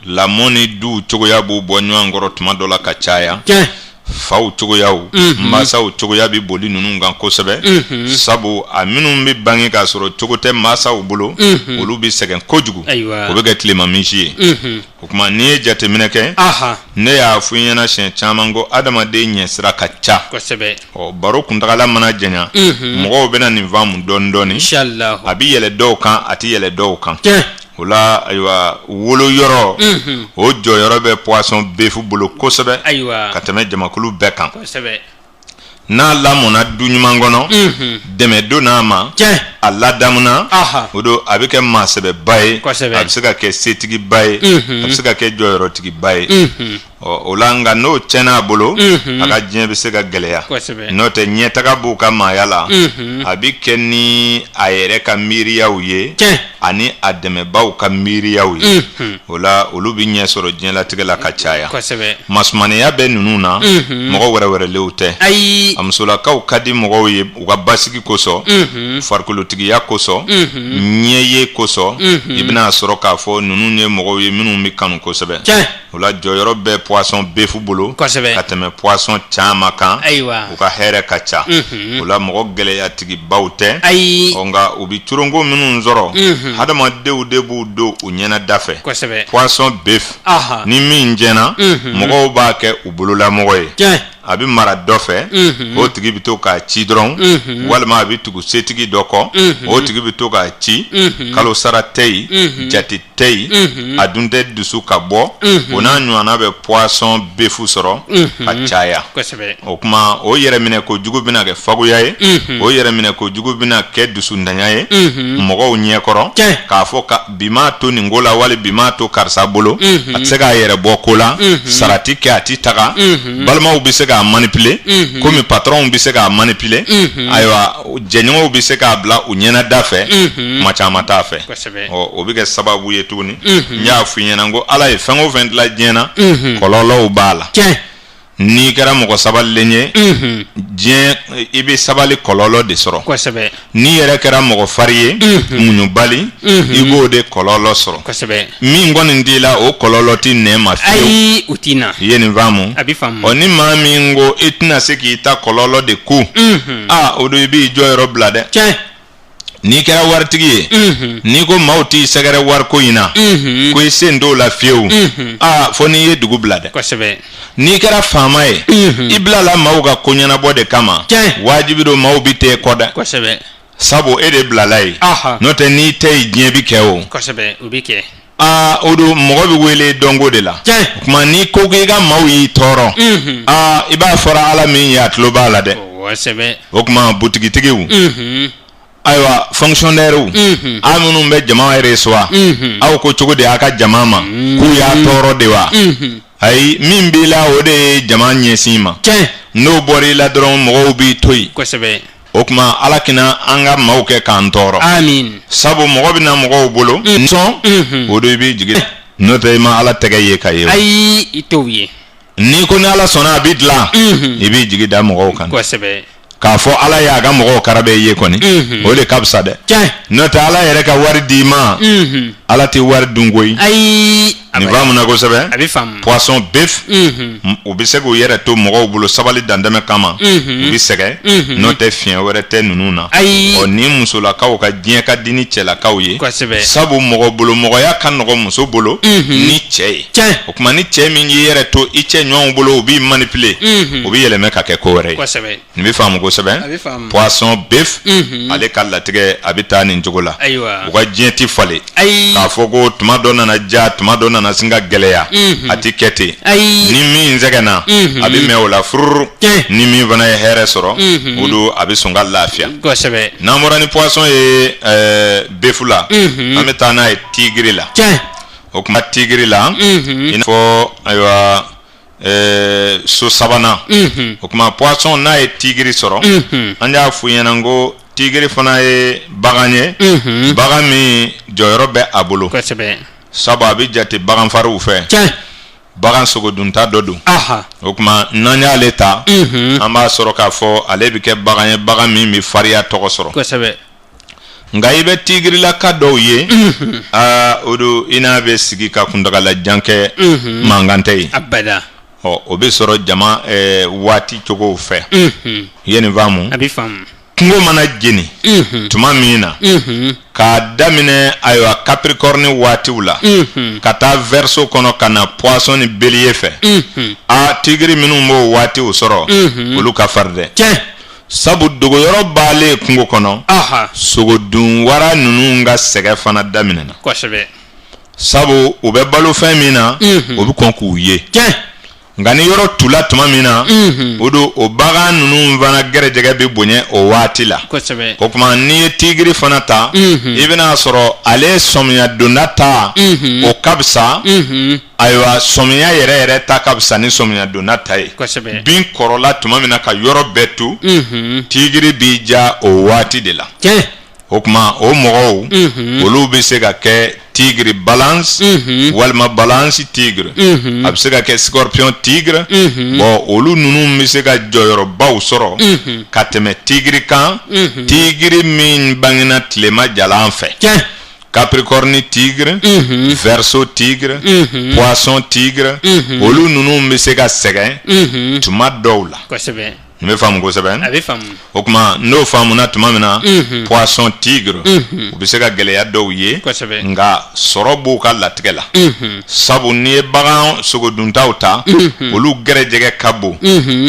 lamɔ ni duw cogoya b'u bɔ ɲɔgɔn kɔrɔ tuma dɔ la ka caya faw cogoyaw masaw cogoya bi boli ninnu kan kosɛbɛ sabu a minnu bɛ bange k'a sɔrɔ cogo tɛ masaw bolo olu bɛ sɛgɛn kojugu o bɛ kɛ tilema misi ye o kuma n'i ye jateminɛ kɛ ne y'a fɔ i ɲɛna siɲɛ caman ko adamaden ɲɛsira ka ca baro kuntagala mana janya mɔgɔw bɛna nin faamu dɔɔni dɔɔni a bɛ yɛlɛ dɔw kan a tɛ yɛlɛ dɔw kan o la ayiwa wolo yɔrɔ o jɔyɔrɔ bɛ poisson bœuf bolo kosɛbɛ ka tɛmɛ jamakulu bɛɛ kan n'a lamɔna du ɲuman kɔnɔ dɛmɛ don n'a ma a ladamuna o don a bɛ kɛ maasɛbɛba ye a bɛ se ka kɛ setigiba ye a bɛ se ka kɛ jɔyɔrɔtigiba ye o la nka n'o tiɲɛna a bolo a ka diɲɛ bɛ se ka gɛlɛya n'o tɛ ɲɛtaga b'u ka maaya la a bɛ kɛ ni a yɛrɛ ka miiriyaw ye ani a dɛmɛbaw ka miiriyaw ye o la olu bɛ ɲɛ sɔrɔ diɲɛlatigɛ la ka caya masumaniya bɛ ninnu na mɔgɔ wɛrɛwɛrɛlenw tɛ a musolakaw ka di mɔgɔw ye u ka basigi kosɔn farikolotigiya kosɔn ɲɛ ye kosɔn i bɛna sɔrɔ k'a fɔ ninnu ye mɔgɔw ye minnu bɛ kanu kosɛbɛ o la jɔyɔrɔ bɛ poisson befu bolo ka tɛmɛ poisson caman kan u ka hɛrɛ ka ca o la mɔgɔ gɛlɛyatigibaw tɛ nka u bi corongo minnu sɔrɔ hadamadenw de b'u don u ɲɛna da fɛ poisson beef ni min jɛna mɔgɔw b'a kɛ u bololamɔgɔ ye a bɛ mara dɔ fɛ o tigi bɛ to k'a ci dɔrɔn walima a bɛ tugu setigi dɔ kɔ o tigi bɛ to k'a ci kalo sara tɛ yen jate tɛ yen a dun tɛ dusu ka bɔ o n'a ɲɔgɔnna bɛ poisson befu sɔrɔ ka caya o kuma o yɛrɛ minɛ kojugu bɛna kɛ fagoya ye o yɛrɛ minɛ kojugu bɛna kɛ dusundanya ye mɔgɔw ɲɛkɔrɔ k'a fɔ bi m'a to nin ko la wali bi m'a to karisa bolo a tɛ se k'a yɛrɛ bɔ ko la sarati kɛ a tɛ taga balimaw bɛ se k'a manipuler komi patron bɛ se k'a manipuler ayiwa jɛɲɔgɔnw bɛ se k'a bila u ɲɛna da fɛ kuma caman t'a fɛ o bɛ kɛ sababu ye tuguni n y'a f'i ɲɛna ko ala ye fɛn o fɛn dilan diɲɛ na kɔlɔlɔw b'a la n'i kɛra mɔgɔ sabalilen ye diɲɛ i bɛ sabali kɔlɔlɔ de sɔrɔ n'i yɛrɛ kɛra mɔgɔ fari ye muɲubali i b'o de kɔlɔlɔ sɔrɔ min kɔni t'i la o kɔlɔlɔ t'i nɛ ma fiyewu i ye nin faamu ni maa min ko i tɛna se k'i ta kɔlɔlɔ de ku o don i b'i jɔyɔrɔ bila dɛ n'i kɛra waritigi ye n'i ko maaw t'i sɛgɛrɛ wariko in na ko i sen t'o la fiyewu fo n'i ye dugu bila dɛ n'i kɛra faama ye i bilala maaw ka ko ɲɛnabɔ de kama wajibi don maaw bi t'e kɔ dɛ sabu e de bilala ye n'o tɛ n'i tɛ yen diɲɛ bi kɛ o o don mɔgɔ bɛ wele dɔnko de la o tuma n'i ko k'i ka maaw y'i tɔɔrɔ i b'a fɔra ala min ye a tulo b'a la dɛ o tuma butigitigiw ayiwa fonctionnaires aw minnu bɛ jama reçoit aw ko cogo di a ka jama ma k'u y'a tɔɔrɔ de wa ayi min b'i la o de ye jama ɲɛsin ma n'o bɔra i la dɔrɔn mɔgɔw b'i to yen o tuma ala kina an ka maaw kɛ k'an tɔɔrɔ sabu mɔgɔ bɛ na mɔgɔw bolo sɔn o de b'i jigin n'o tɛ i ma ala tɛgɛ ye ka ye ayi i t'o ye n'i ko ni ala sɔnna a b'i dilan i b'i jigi da mɔgɔw kan k'a fɔ ala y'a ka mɔgɔw karabe ye kɔni o de ka fisa dɛ n'o tɛ ala yɛrɛ ka wari d'i ma ala tɛ wari dun koyi nin faamuna kosɛbɛ poisson beef u bɛ se k'u yɛrɛ to mɔgɔw bolo sabali dantɛmɛ kama u bɛ sɛgɛn n'o tɛ fiɲɛ wɛrɛ tɛ ninnu na ni musolakaw ka diɲɛ ka di ni cɛlakaw ye sabu mɔgɔ bolo mɔgɔya ka nɔgɔ muso bolo ni cɛ ye o tuma ni cɛ min y'i yɛrɛ to i cɛ ɲɔgɔnw bolo u b'i manipuler u bɛ yɛlɛmɛ ka kɛ ko wɛrɛ ye nin bɛ faamu kosɛbɛ poisson beef ale ka latigɛ a bɛ taa nin cogo la u ka diɲɛ ti falen k'a fɔ ko tuma dɔ nana ja tuma dɔ nana sin ka gɛlɛya a ti kɛ ten ni min sɛgɛnna a bɛ mɛn o la fururu ni min fana ye hɛrɛ sɔrɔ o don a bɛ sɔn ka lafiya n'an bɔra ni poisson ye befu la an bɛ taa n'a ye tigiri la o kuma tigiri la i n'a fɔ ayiwa so sabanan o kuma poisson n'a ye tigiri sɔrɔ an y'a f'u ɲɛna ko tigiri fana ye bagan ye bagan min jɔyɔrɔ bɛ a bolo sabu a bɛ jate bagan fariw fɛ bagan sogodunta dɔ don o kuma n'an y'ale ta an b'a sɔrɔ k'a fɔ ale bɛ kɛ bagan ye bagan min bɛ fariya tɔgɔ sɔrɔ nka i bɛ tigirilaka dɔw ye o don i n'a bɛ sigi ka kuntagalajan kɛ mankan tɛ ye o bɛ sɔrɔ jama waati cogow fɛ i ye nin faamu kungo mana jeni tuma min na k'a daminɛ ayiwa capricorne waatiw la ka taa verseau kɔnɔ ka na poisson ni bélier fɛ tigiri minnu b'o waatiw sɔrɔ olu ka farin dɛ sabu dogoyɔrɔ baalen kungo kɔnɔ sogodun wara ninnu ka sɛgɛ fana daminɛna sabu u bɛ balo fɛn min na o bɛ kɔn k'u ye nka ni yɔrɔ tula tuma min na o don o bagan ninnu fana gɛrɛjɛgɛ bɛ bonya o waati la o tuma n'i ye tigiri fana ta i bɛna sɔrɔ ale sɔmiya donda ta o ka fisa ayiwa sɔmiya yɛrɛ yɛrɛ ta ka fisa ni sɔmiya donda ta ye bin kɔrɔla tuma min na ka yɔrɔ bɛɛ tu tigiri b'i ja o waati de la o tuma o mɔgɔw olu bɛ se ka kɛ tigre balance walima balance tigre a bɛ se ka kɛ scorpion tigre bon olu ninnu bɛ se ka jɔyɔrɔbaw sɔrɔ ka tɛmɛ tigre kan tigre min bangena tilema jalan fɛ Capricorne tigre, Verseau tigre, Poisson tigre, olu nunu be se ka sɛgɛn tuma dɔw la. Kosɛbɛ. Me faamu kosɛbɛ. A bɛ faamu. O kuma n'o faamuna tuma min na Poisson tigre u bɛ se ka gɛlɛya dɔw ye. Kosɛbɛ. Nka sɔrɔ b'u ka latigɛ la. Sabu n'i ye bagan sogoduntaw ta olu gɛrɛjɛgɛ ka bon.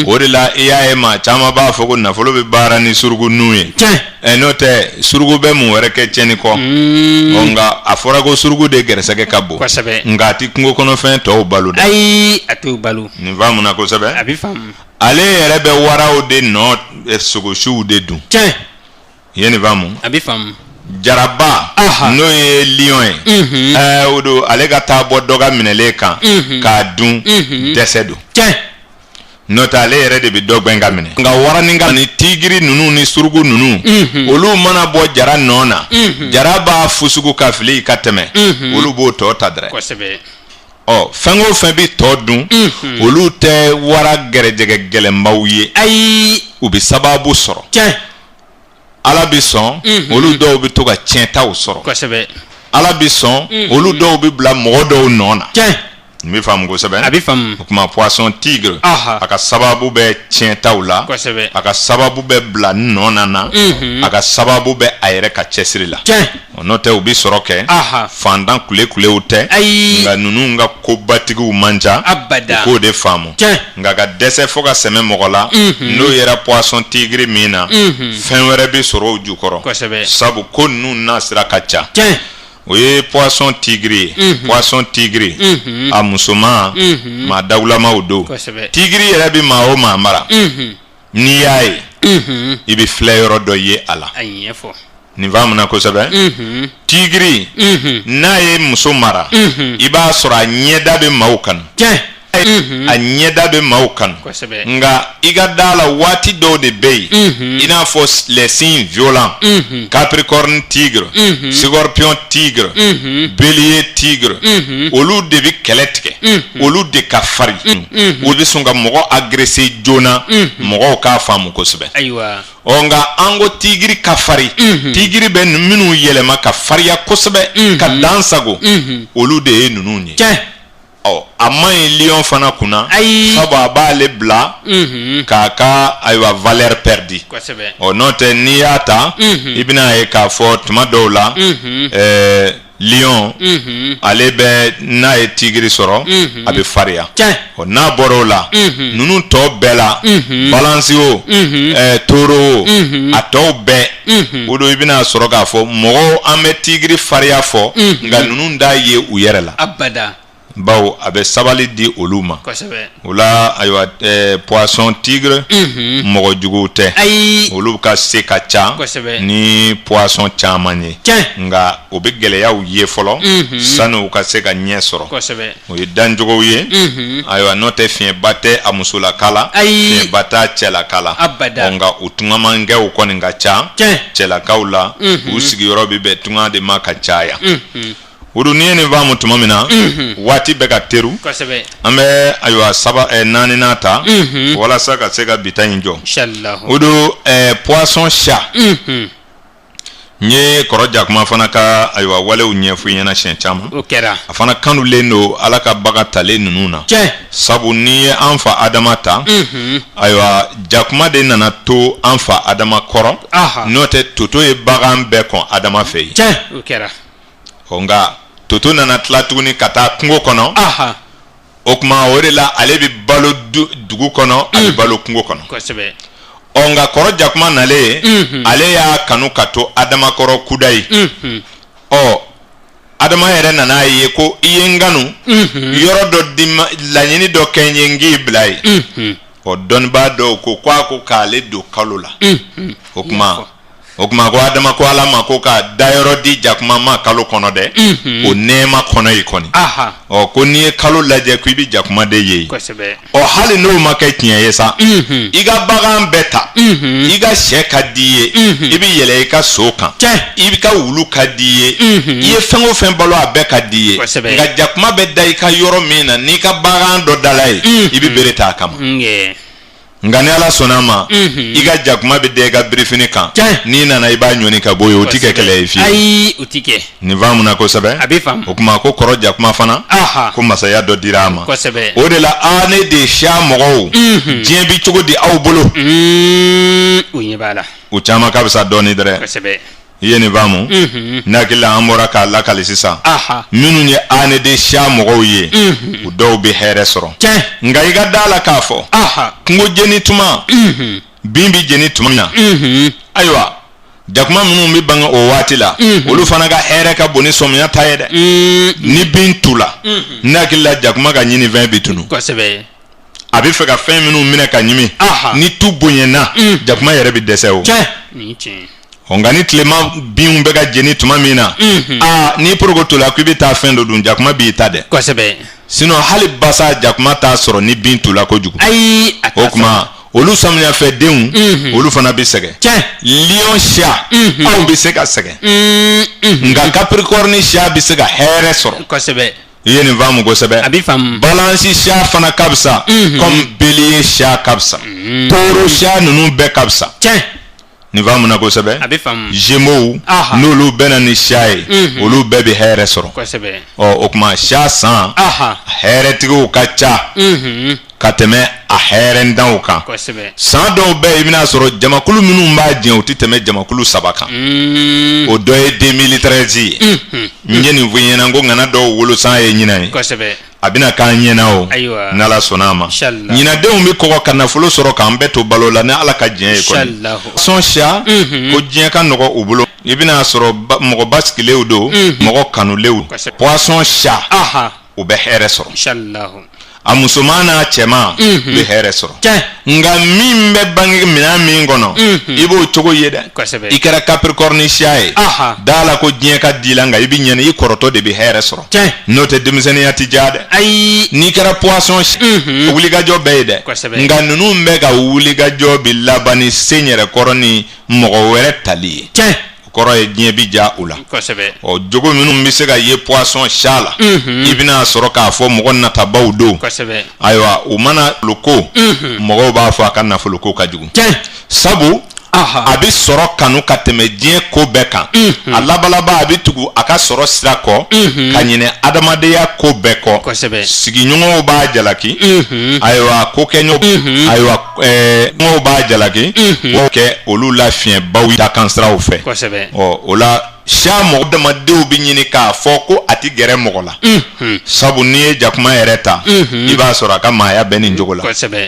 O de la i y'a ye maa caman b'a fɔ ko nafolo bɛ baara ni suruku nun ye. N'o tɛ suruku bɛ mun wɛrɛ kɛ tiɲɛni kɔ. Nka a fɔra ko suruku de gɛrɛsɛgɛ ka bon. Kosɛbɛ. Nka a ti kungo kɔnɔfɛn tɔw balo dɛ. Ayi a t'o balo. Nin faamuna kosɛbɛ. A bɛ faamu. Ale yɛrɛ bɛ waraw de nɔ sogosiw de dun. Tiɲɛ. I ye nin faamu. A bɛ faamu. Jaraba n'o ye lion ye. O don ale ka taa bɔ dɔ ka minɛlen kan k'a dun dɛsɛ don. Tiɲɛ. N'o tɛ ale yɛrɛ de bɛ dɔ gɛn ka minɛ. Nka waraninka ni tigiri ninnu ni suruku ninnu olu mana bɔ jara nɔ na jara b'a fusugu ka fili i ka tɛmɛ olu b'o tɔ ta dɛrɛ. Kosɛbɛ. Fɛn o fɛn bɛ tɔ dun olu tɛ wara gɛrɛjɛgɛ gɛlɛnbaw ye. Ayi u bɛ sababu sɔrɔ. Tiɲɛ. Ala bɛ sɔn olu dɔw bɛ to ka tiɲɛtaw sɔrɔ. Kosɛbɛ. Ala bɛ sɔn olu dɔw bɛ bila mɔgɔ dɔw nɔ na. Tiɲɛ. N bɛ faamu kosɛbɛ. A bɛ faamu. O kuma Poisson tigre a ka sababu bɛ tiɲɛtaw la. Kosɛbɛ. A ka sababu bɛ bila nɔ na a ka sababu bɛ a yɛrɛ ka cɛsiri la. Tiɲɛ. N'o tɛ u bɛ sɔrɔ kɛ fantan kule-kulew tɛ. Ayi. Nka ninnu ka kobatigiw man ca. Abada. U k'o de faamu. Tiɲɛ. Nka ka dɛsɛ fo ka sɛmɛ mɔgɔ la n'o yɛrɛ Poisson tigre min na fɛn wɛrɛ bɛ sɔrɔ o jukɔrɔ. Kosɛbɛ. Sabu ko ninnu n'a sira ka ca. Tiɲɛ. O ye Poisson tigre ye. Poisson tigre a musoman maa dawulamaw don. Kosɛbɛ. Tigre yɛrɛ bɛ maa o maa mara n'i y'a ye i bɛ filɛ yɔrɔ dɔ ye a la. A ɲɛfɔ. Nin faamuna kosɛbɛ. Tigre n'a ye muso mara i b'a sɔrɔ a ɲɛda bɛ maaw kanu. Tiɲɛ. A ɲɛda bɛ maaw kanu. Kosɛbɛ. Nka i ka da la waati dɔw de bɛ yen i n'a fɔ les signes violents Capricorne tigre Scorpion tigre Bélier tigre olu de bɛ kɛlɛ tigɛ olu de ka farin olu bɛ sɔn ka mɔgɔ agresser joona mɔgɔw k'a faamu kosɛbɛ. Ayiwa. Nka an ko tigiri ka farin tigiri bɛ minnu yɛlɛma ka farinya kosɛbɛ ka dan sago olu de ye ninnu ye. Tiɲɛ. A man ɲi lion fana kunna sabu a b'ale bila k'a ka ayiwa valeur perdi. Kosɛbɛ. N'o tɛ n'i y'a ta i bɛna ye k'a fɔ tuma dɔw la lion ale bɛ n'a ye tigiri sɔrɔ a bɛ farinya. N'a bɔra o la ninnu tɔ bɛɛ la balance o taureau o a tɔw bɛɛ o don i bɛna sɔrɔ k'a fɔ mɔgɔw an bɛ tigiri farinya fɔ nka ninnu t'a ye u yɛrɛ la. Abada. Bawo a bɛ sabali di olu ma. Kosɛbɛ. O la ayiwa Poisson tigre mɔgɔ juguw tɛ. Ayi. Olu ka se ka ca ni Poisson caman ye. Nka o bɛ gɛlɛyaw ye fɔlɔ sani u ka se ka ɲɛ sɔrɔ. Kosɛbɛ. O ye dancogow ye. Ayiwa n'o tɛ fiɲɛba tɛ a musolaka la. Ayi. Fiɲɛba t'a cɛlaka la. Abada. Nka o tungamankɛw kɔni ka ca. Cɛlakaw la u sigiyɔrɔ bɛ bɛn tunga de ma ka caya. Odu n'i ye nin faamu tuma min na waati bɛ ka teru an bɛ ayiwa naaninan ta walasa ka se ka bita in jɔ. Odu Poisson chat n ye kɔrɔ jakuma fana ka ayiwa walew ɲɛfɔ i ɲɛna siɲɛ caman a fana kanulen don Ala ka bagan talen ninnu na sabu n'i ye an fa Adama ta ayiwa jakuma de nana to an fa Adama kɔrɔ n'o tɛ toto ye bagan bɛɛ kɔn Adama fɛ yen. Nka toto nana tila tuguni ka taa kungo kɔnɔ o kuma o de la ale bɛ balo dugu kɔnɔ a bɛ balo kungo kɔnɔ. Nka kɔrɔ jakuma nalen ale y'a kanu ka to Adama kɔrɔ kuda ye. Adama yɛrɛ nan'a ye ko i ye n kanu yɔrɔ dɔ di ma laɲini dɔ kɛ n ye n k'i bila ye. Dɔnnibaa dɔw ko k'a ko k'ale don kalo la. O kuma ko Adama ko Ala ma ko ka dayɔrɔ di jakuma ma kalo kɔnɔ dɛ o nɛɛma kɔnɔ ye kɔni ko n'i ye kalo lajɛ ko i bɛ jakuma de ye hali n'o ma kɛ tiɲɛ ye sa i ka bagan bɛɛ ta i ka sɛ ka di ye i bɛ yɛlɛ i ka so kan i bɛ ka wulu ka di ye i ye fɛn o fɛn balo a bɛɛ ka di ye nka jakuma bɛ da i ka yɔrɔ min na n'i ka bagan dɔ dala ye i bɛ bere t'a kama. ngani ala sonama iga jakuma be de ga briefing kan ni nana iba nyoni ka boyo utike kele ifi ai utike ni vamu na ko sabe abi fam o kuma ko koro jakuma fana ko masaya do dirama ko sabe o de la ane de sha mogo jien bi cogo di aw bolo uye bala o chama ka bisa doni dere ko sabe yeni vamu nakila amora ka la kalisisa minu ni ane de sha mogo ye o do be here soro nga iga dala kafo ngo jeni tuma bimbi jeni tuma na aywa jakuma minu mi banga o watila olu fana ga here ka boni somya tayede ni bintula nakila jakuma ga nyini 20 bitunu ko sabe abi fe ka fen minu mine ka nyimi ni tu bonyena jakuma yere bi deseo ni chi ongani tlema biun be ga jeni tuma mina ni progo to la ku bi ta fen do dun jakuma bi ta de ko sabe sino hali basa jakuma ta soro ni bintula ko jugu ai okuma olu samnya fe deun olu fana bi sege lion sha au bi sega sege nga capricorne sha bi sega here soro ko sabe yeni vamu go sabe abi fam balance sha fana kabsa comme bélier sha kabsa taureau sha nunu be kabsa ni vamu na go sabe abi fam Gémeaux nulu bena ni shaye olu be bi here soro ko sabe o okuma sha san here tigo kacha kateme a here ndan kan ko sabe san do be ibina soro jamakulu minu mba dien o titeme jamakulu sabaka o do e 2013 ngeni vunyena ngo ngana do wolo san e nyina ni ko sabe abina kan nyena o aywa nala sonama nyina de umi ko kana fulo soro kan beto balola na ala ka dien e ko son sha ko dien kan no ubulo ibina soro mo baskile o do mo kanu lewu poisson sha o be here soro inshallah a musomana chema be here soro nga mimbe bangi mina mingono ibo chogo yeda ikara capricorne shaye dala ko dien dilanga ibi nyene i koroto de be here soro note demzene ya tijade ai ni kara poisson wuliga jobede nga nunu mbega wuliga jobi labani senyere koroni mogo were tali koro e dien bi ja ula o jogo minu mi se ga ye poisson shala ibina soro ka fo mo na tabawdo aywa o mana loko mo ba fo aka na fo loko ka jugu sabu abi soro kanu kateme dien ko beka alabalaba abi tugu aka soro sirako kanyine adamade ya ko beko sigi nyongo ba jalaki aywa ko kenyo aywa ngo ba jalaki oke olu la fien bawi da kansra o fe ola sha mo damade obi nyini ka foko ati gere mogola sabu ni jakuma ereta iba soro aka maya beni njogola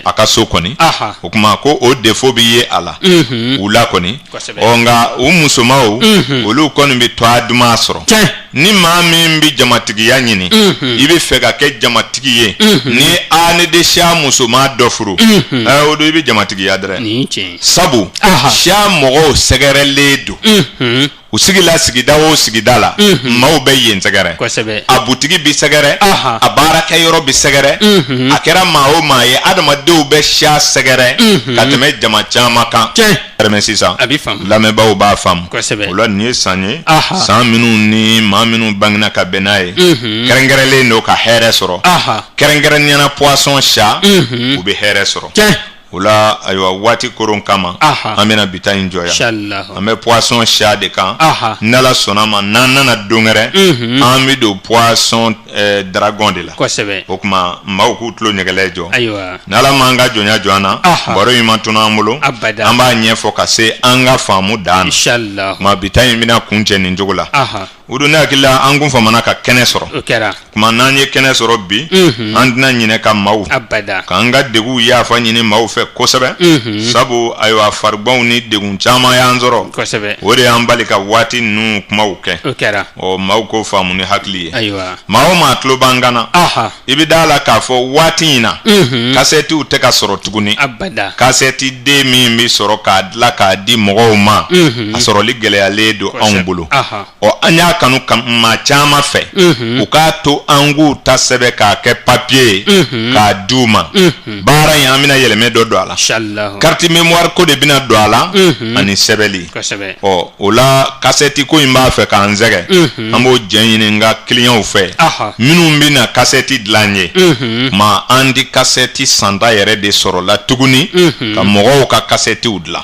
aka sokoni okuma ko o defo bi ye ala ula koni onga umusoma o olu koni bi to aduma soro ni mami mbi jamatigi ya nyini ibi fega ke jamatigi ye ni ane de sha musoma dofuru odo ibi jamatigi ya dere sabu sha mogo segere ledo usigila sigida o sigidala maw be yen segere abutigi bi segere abaraka yoro bi segere akera mawo maye adama de be sha segere kateme jama chama kan remesisa lame bawo ba fam ola ni sanye san minu ni ma minu bangna ka benaye kerengere le no ka here soro kerengere nyana poisson sha u be here soro Ola aywa wati koron kama amena bita enjoya inshallah ame poisson sha de kan nala sonama nanana dongere ami do poisson dragon de la okuma mauku tlo nyegelejo aywa nala manga jonya joana boro yimantuna amulo amba nyefo kase anga famu dan inshallah ma bita yimina kunche ni njogola uduna kila angun famana ka kenesoro kuma nanye kenesoro bi andina nyine ka mau kanga degu ya fa nyine mau fe kosebe sabu aywa farbaw ni degun chama ya nzoro ore ambali ka wati nu kuma uke o mau ko famu ni hakli aywa mau ma tlo bangana ibidala ka fo wati ina kaseti uteka soro tuguni kaseti de mi soro ka la ka di mogo ma asoro ligele ya ledo onbulu o anya kanu kam ma chama fe ukato ko angu ta sɛbɛ k'a kɛ papier k'a d'u ma baara in an bɛna yɛlɛmɛ dɔ don a la inshallah carte mémoire ko de bɛna don a la ani sɛbɛli o la cassette ko in b'a fɛ k'an sɛgɛ an b'o jɛ ɲini n ka clients fɛ minnu bɛna cassette dilan ye ma an di cassette santa yɛrɛ de sɔrɔ la tuguni ka mɔgɔw ka cassettew dilan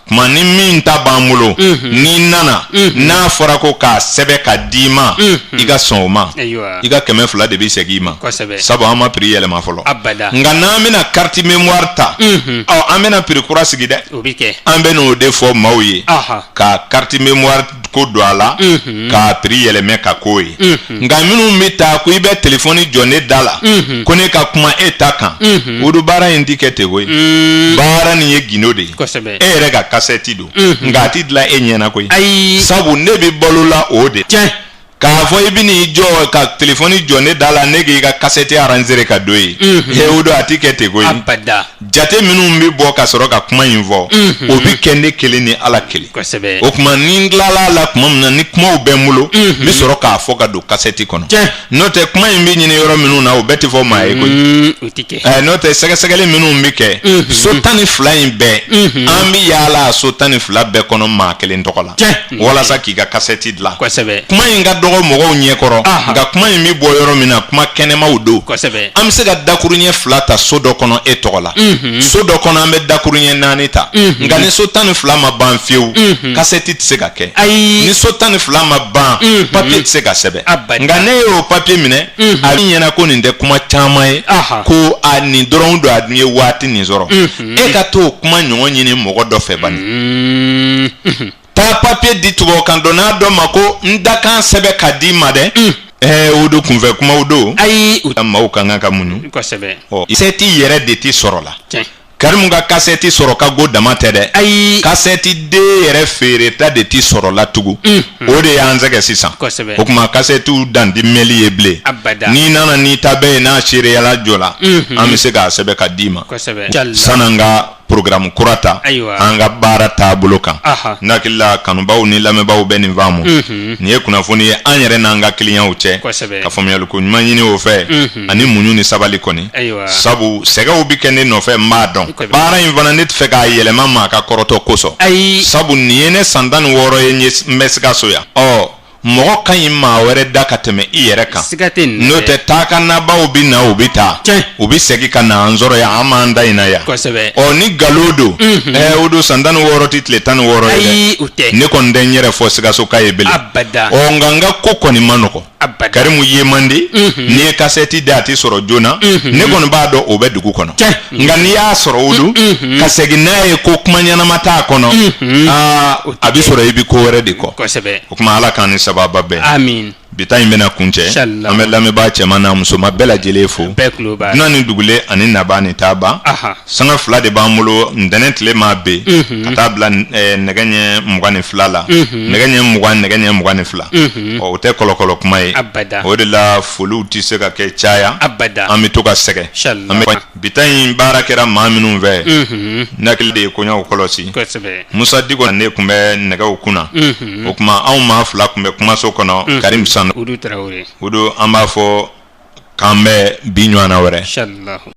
kuma ni min ta b'an bolo ni nana n'a fɔra ko k'a sɛbɛ ka d'i ma i ka sɔn o ma i ka 200 de bɛ segin i ma sabu an ma prix yɛlɛma fɔlɔ nka n'an bɛna carte mémoire ta an bɛna prix kura sigi dɛ an bɛ n'o de fɔ maaw ye ka carte mémoire ko don a la k'a prix yɛlɛmɛ ka k'o ye nka minnu bɛ taa ko i bɛ téléphone jɔ ne da la ko ne ka kuma e ta kan o do baara in ti kɛ ten koyi baara nin ye gindo de ye e yɛrɛ ka cassette don nka a ti dilan e ɲɛna koyi sabu ne bɛ balo la o de k'a fɔ i bɛ n'i jɔ ka téléphone jɔ ne da la ne k'i ka cassette arranger ka don ye o do a ti kɛ ten koyi jate minnu bɛ bɔ ka sɔrɔ ka kuma in fɔ o bɛ kɛ ne kelen ni Ala kelen o tuma ni n tilala la tuma min na ni kumaw bɛ n bolo n bɛ sɔrɔ k'a fɔ ka don cassette kɔnɔ n'o tɛ kuma in bɛ ɲini yɔrɔ minnu na o bɛɛ tɛ fɔ maa ye koyi n'o tɛ sɛgɛsɛgɛli minnu bɛ kɛ so 12 in bɛɛ an bɛ yaala so 12 bɛɛ kɔnɔ maa kelen tɔgɔ la walasa k'i ka cassette dilan kuma in ka dɔgɔ mɔgɔw ɲɛkɔrɔ nka kuma in bɛ bɔ yɔrɔ min na kuma kɛnɛmaw don an bɛ se ka dakuruɲɛ 2 ta so dɔ kɔnɔ e tɔgɔ la so dɔ kɔnɔ an bɛ dakuruɲɛ 4 ta nka ni so 12 ma ban fiyewu cassette tɛ se ka kɛ ni so 12 ma ban papier tɛ se ka sɛbɛn nka ne y'o papier minɛ a bɛ ɲɛna ko nin tɛ kuma caman ye ko a nin dɔrɔn don a dun ye waati nin sɔrɔ e ka t'o kuma ɲɔgɔn ɲini mɔgɔ dɔ fɛ bani taa papier di tubabukan dɔnna dɔ ma ko n dakan sɛbɛn ka di ma dɛ o do kunfɛ kumaw do maaw ka kan ka muɲu cassette yɛrɛ de tɛ sɔrɔ la Karimu ka cassette sɔrɔ ka go dama tɛ dɛ cassette de yɛrɛ feereta de tɛ sɔrɔ la tugun o de y'an sɛgɛ sisan o kuma cassettew dan di mɛli ye bilen n'i nana n'i ta bɛɛ ye n'a sereyala jɔ la an bɛ se k'a sɛbɛn ka d'i ma san'an ka programme kura ta an ka baara taabolo kan n'a hakili la kanubaw ni lamɛnbaaw bɛ nin faamu nin ye kunnafoni ye an yɛrɛ n'an ka clients cɛ ka faamuyaliko ɲuman ɲini o fɛ ani muɲu ni sabali kɔni sabu sɛgɛw bɛ kɛ ne nɔfɛ n b'a dɔn baara in fana ne tɛ fɛ k'a yɛlɛma maa ka kɔrɔtɔ kosɔn sabu nin ye ne san 16 ye n bɛ Sikaso yan mɔgɔ ka ɲi maa wɛrɛ da ka tɛmɛ i yɛrɛ kan n'o tɛ taa ka nabaw bɛ na u bɛ taa u bɛ segin ka na an sɔrɔ yan an m'an da in na yan ni nkalon don o don san 16 tɛ tile 16 ye dɛ ne kɔni tɛ n yɛrɛ fɔ Sikaso ka ye bilen nka n ka ko kɔni ma nɔgɔn Karimu ye man di n'i ye cassette da a tɛ sɔrɔ joona ne kɔni b'a dɔn o bɛ dugu kɔnɔ nka n'i y'a sɔrɔ o don ka segin n'a ye ko kuma ɲɛnama t'a kɔnɔ a bɛ sɔrɔ i bɛ ko wɛrɛ de kɔ o kuma Ala k'an ni sababa bɛɛ bita in bɛna kuncɛ an bɛ lamɛnbaa cɛman n'a musoman bɛɛ lajɛlen fo dunan ni dugule ani naba ni taaba sanga 2 de b'an bolo ntɛnɛn tile ma ben ka taa bila nɛgɛ ɲɛ 22 la nɛgɛ ɲɛ 20 nɛgɛ ɲɛ 22 o tɛ kɔlɔkɔlɔ kuma ye o de la foliw tɛ se ka kɛ caya an bɛ to ka sɛgɛ bita in baara kɛra maa minnu fɛ ne hakili de ye koɲɛw kɔlɔsi Musa Diko ne tun bɛ nɛgɛw kunna o kuma anw maa 2 tun bɛ kumaso kɔnɔ Karim Udu an b'a fɔ k'an bɛ bi ɲɔgɔnna wɛrɛ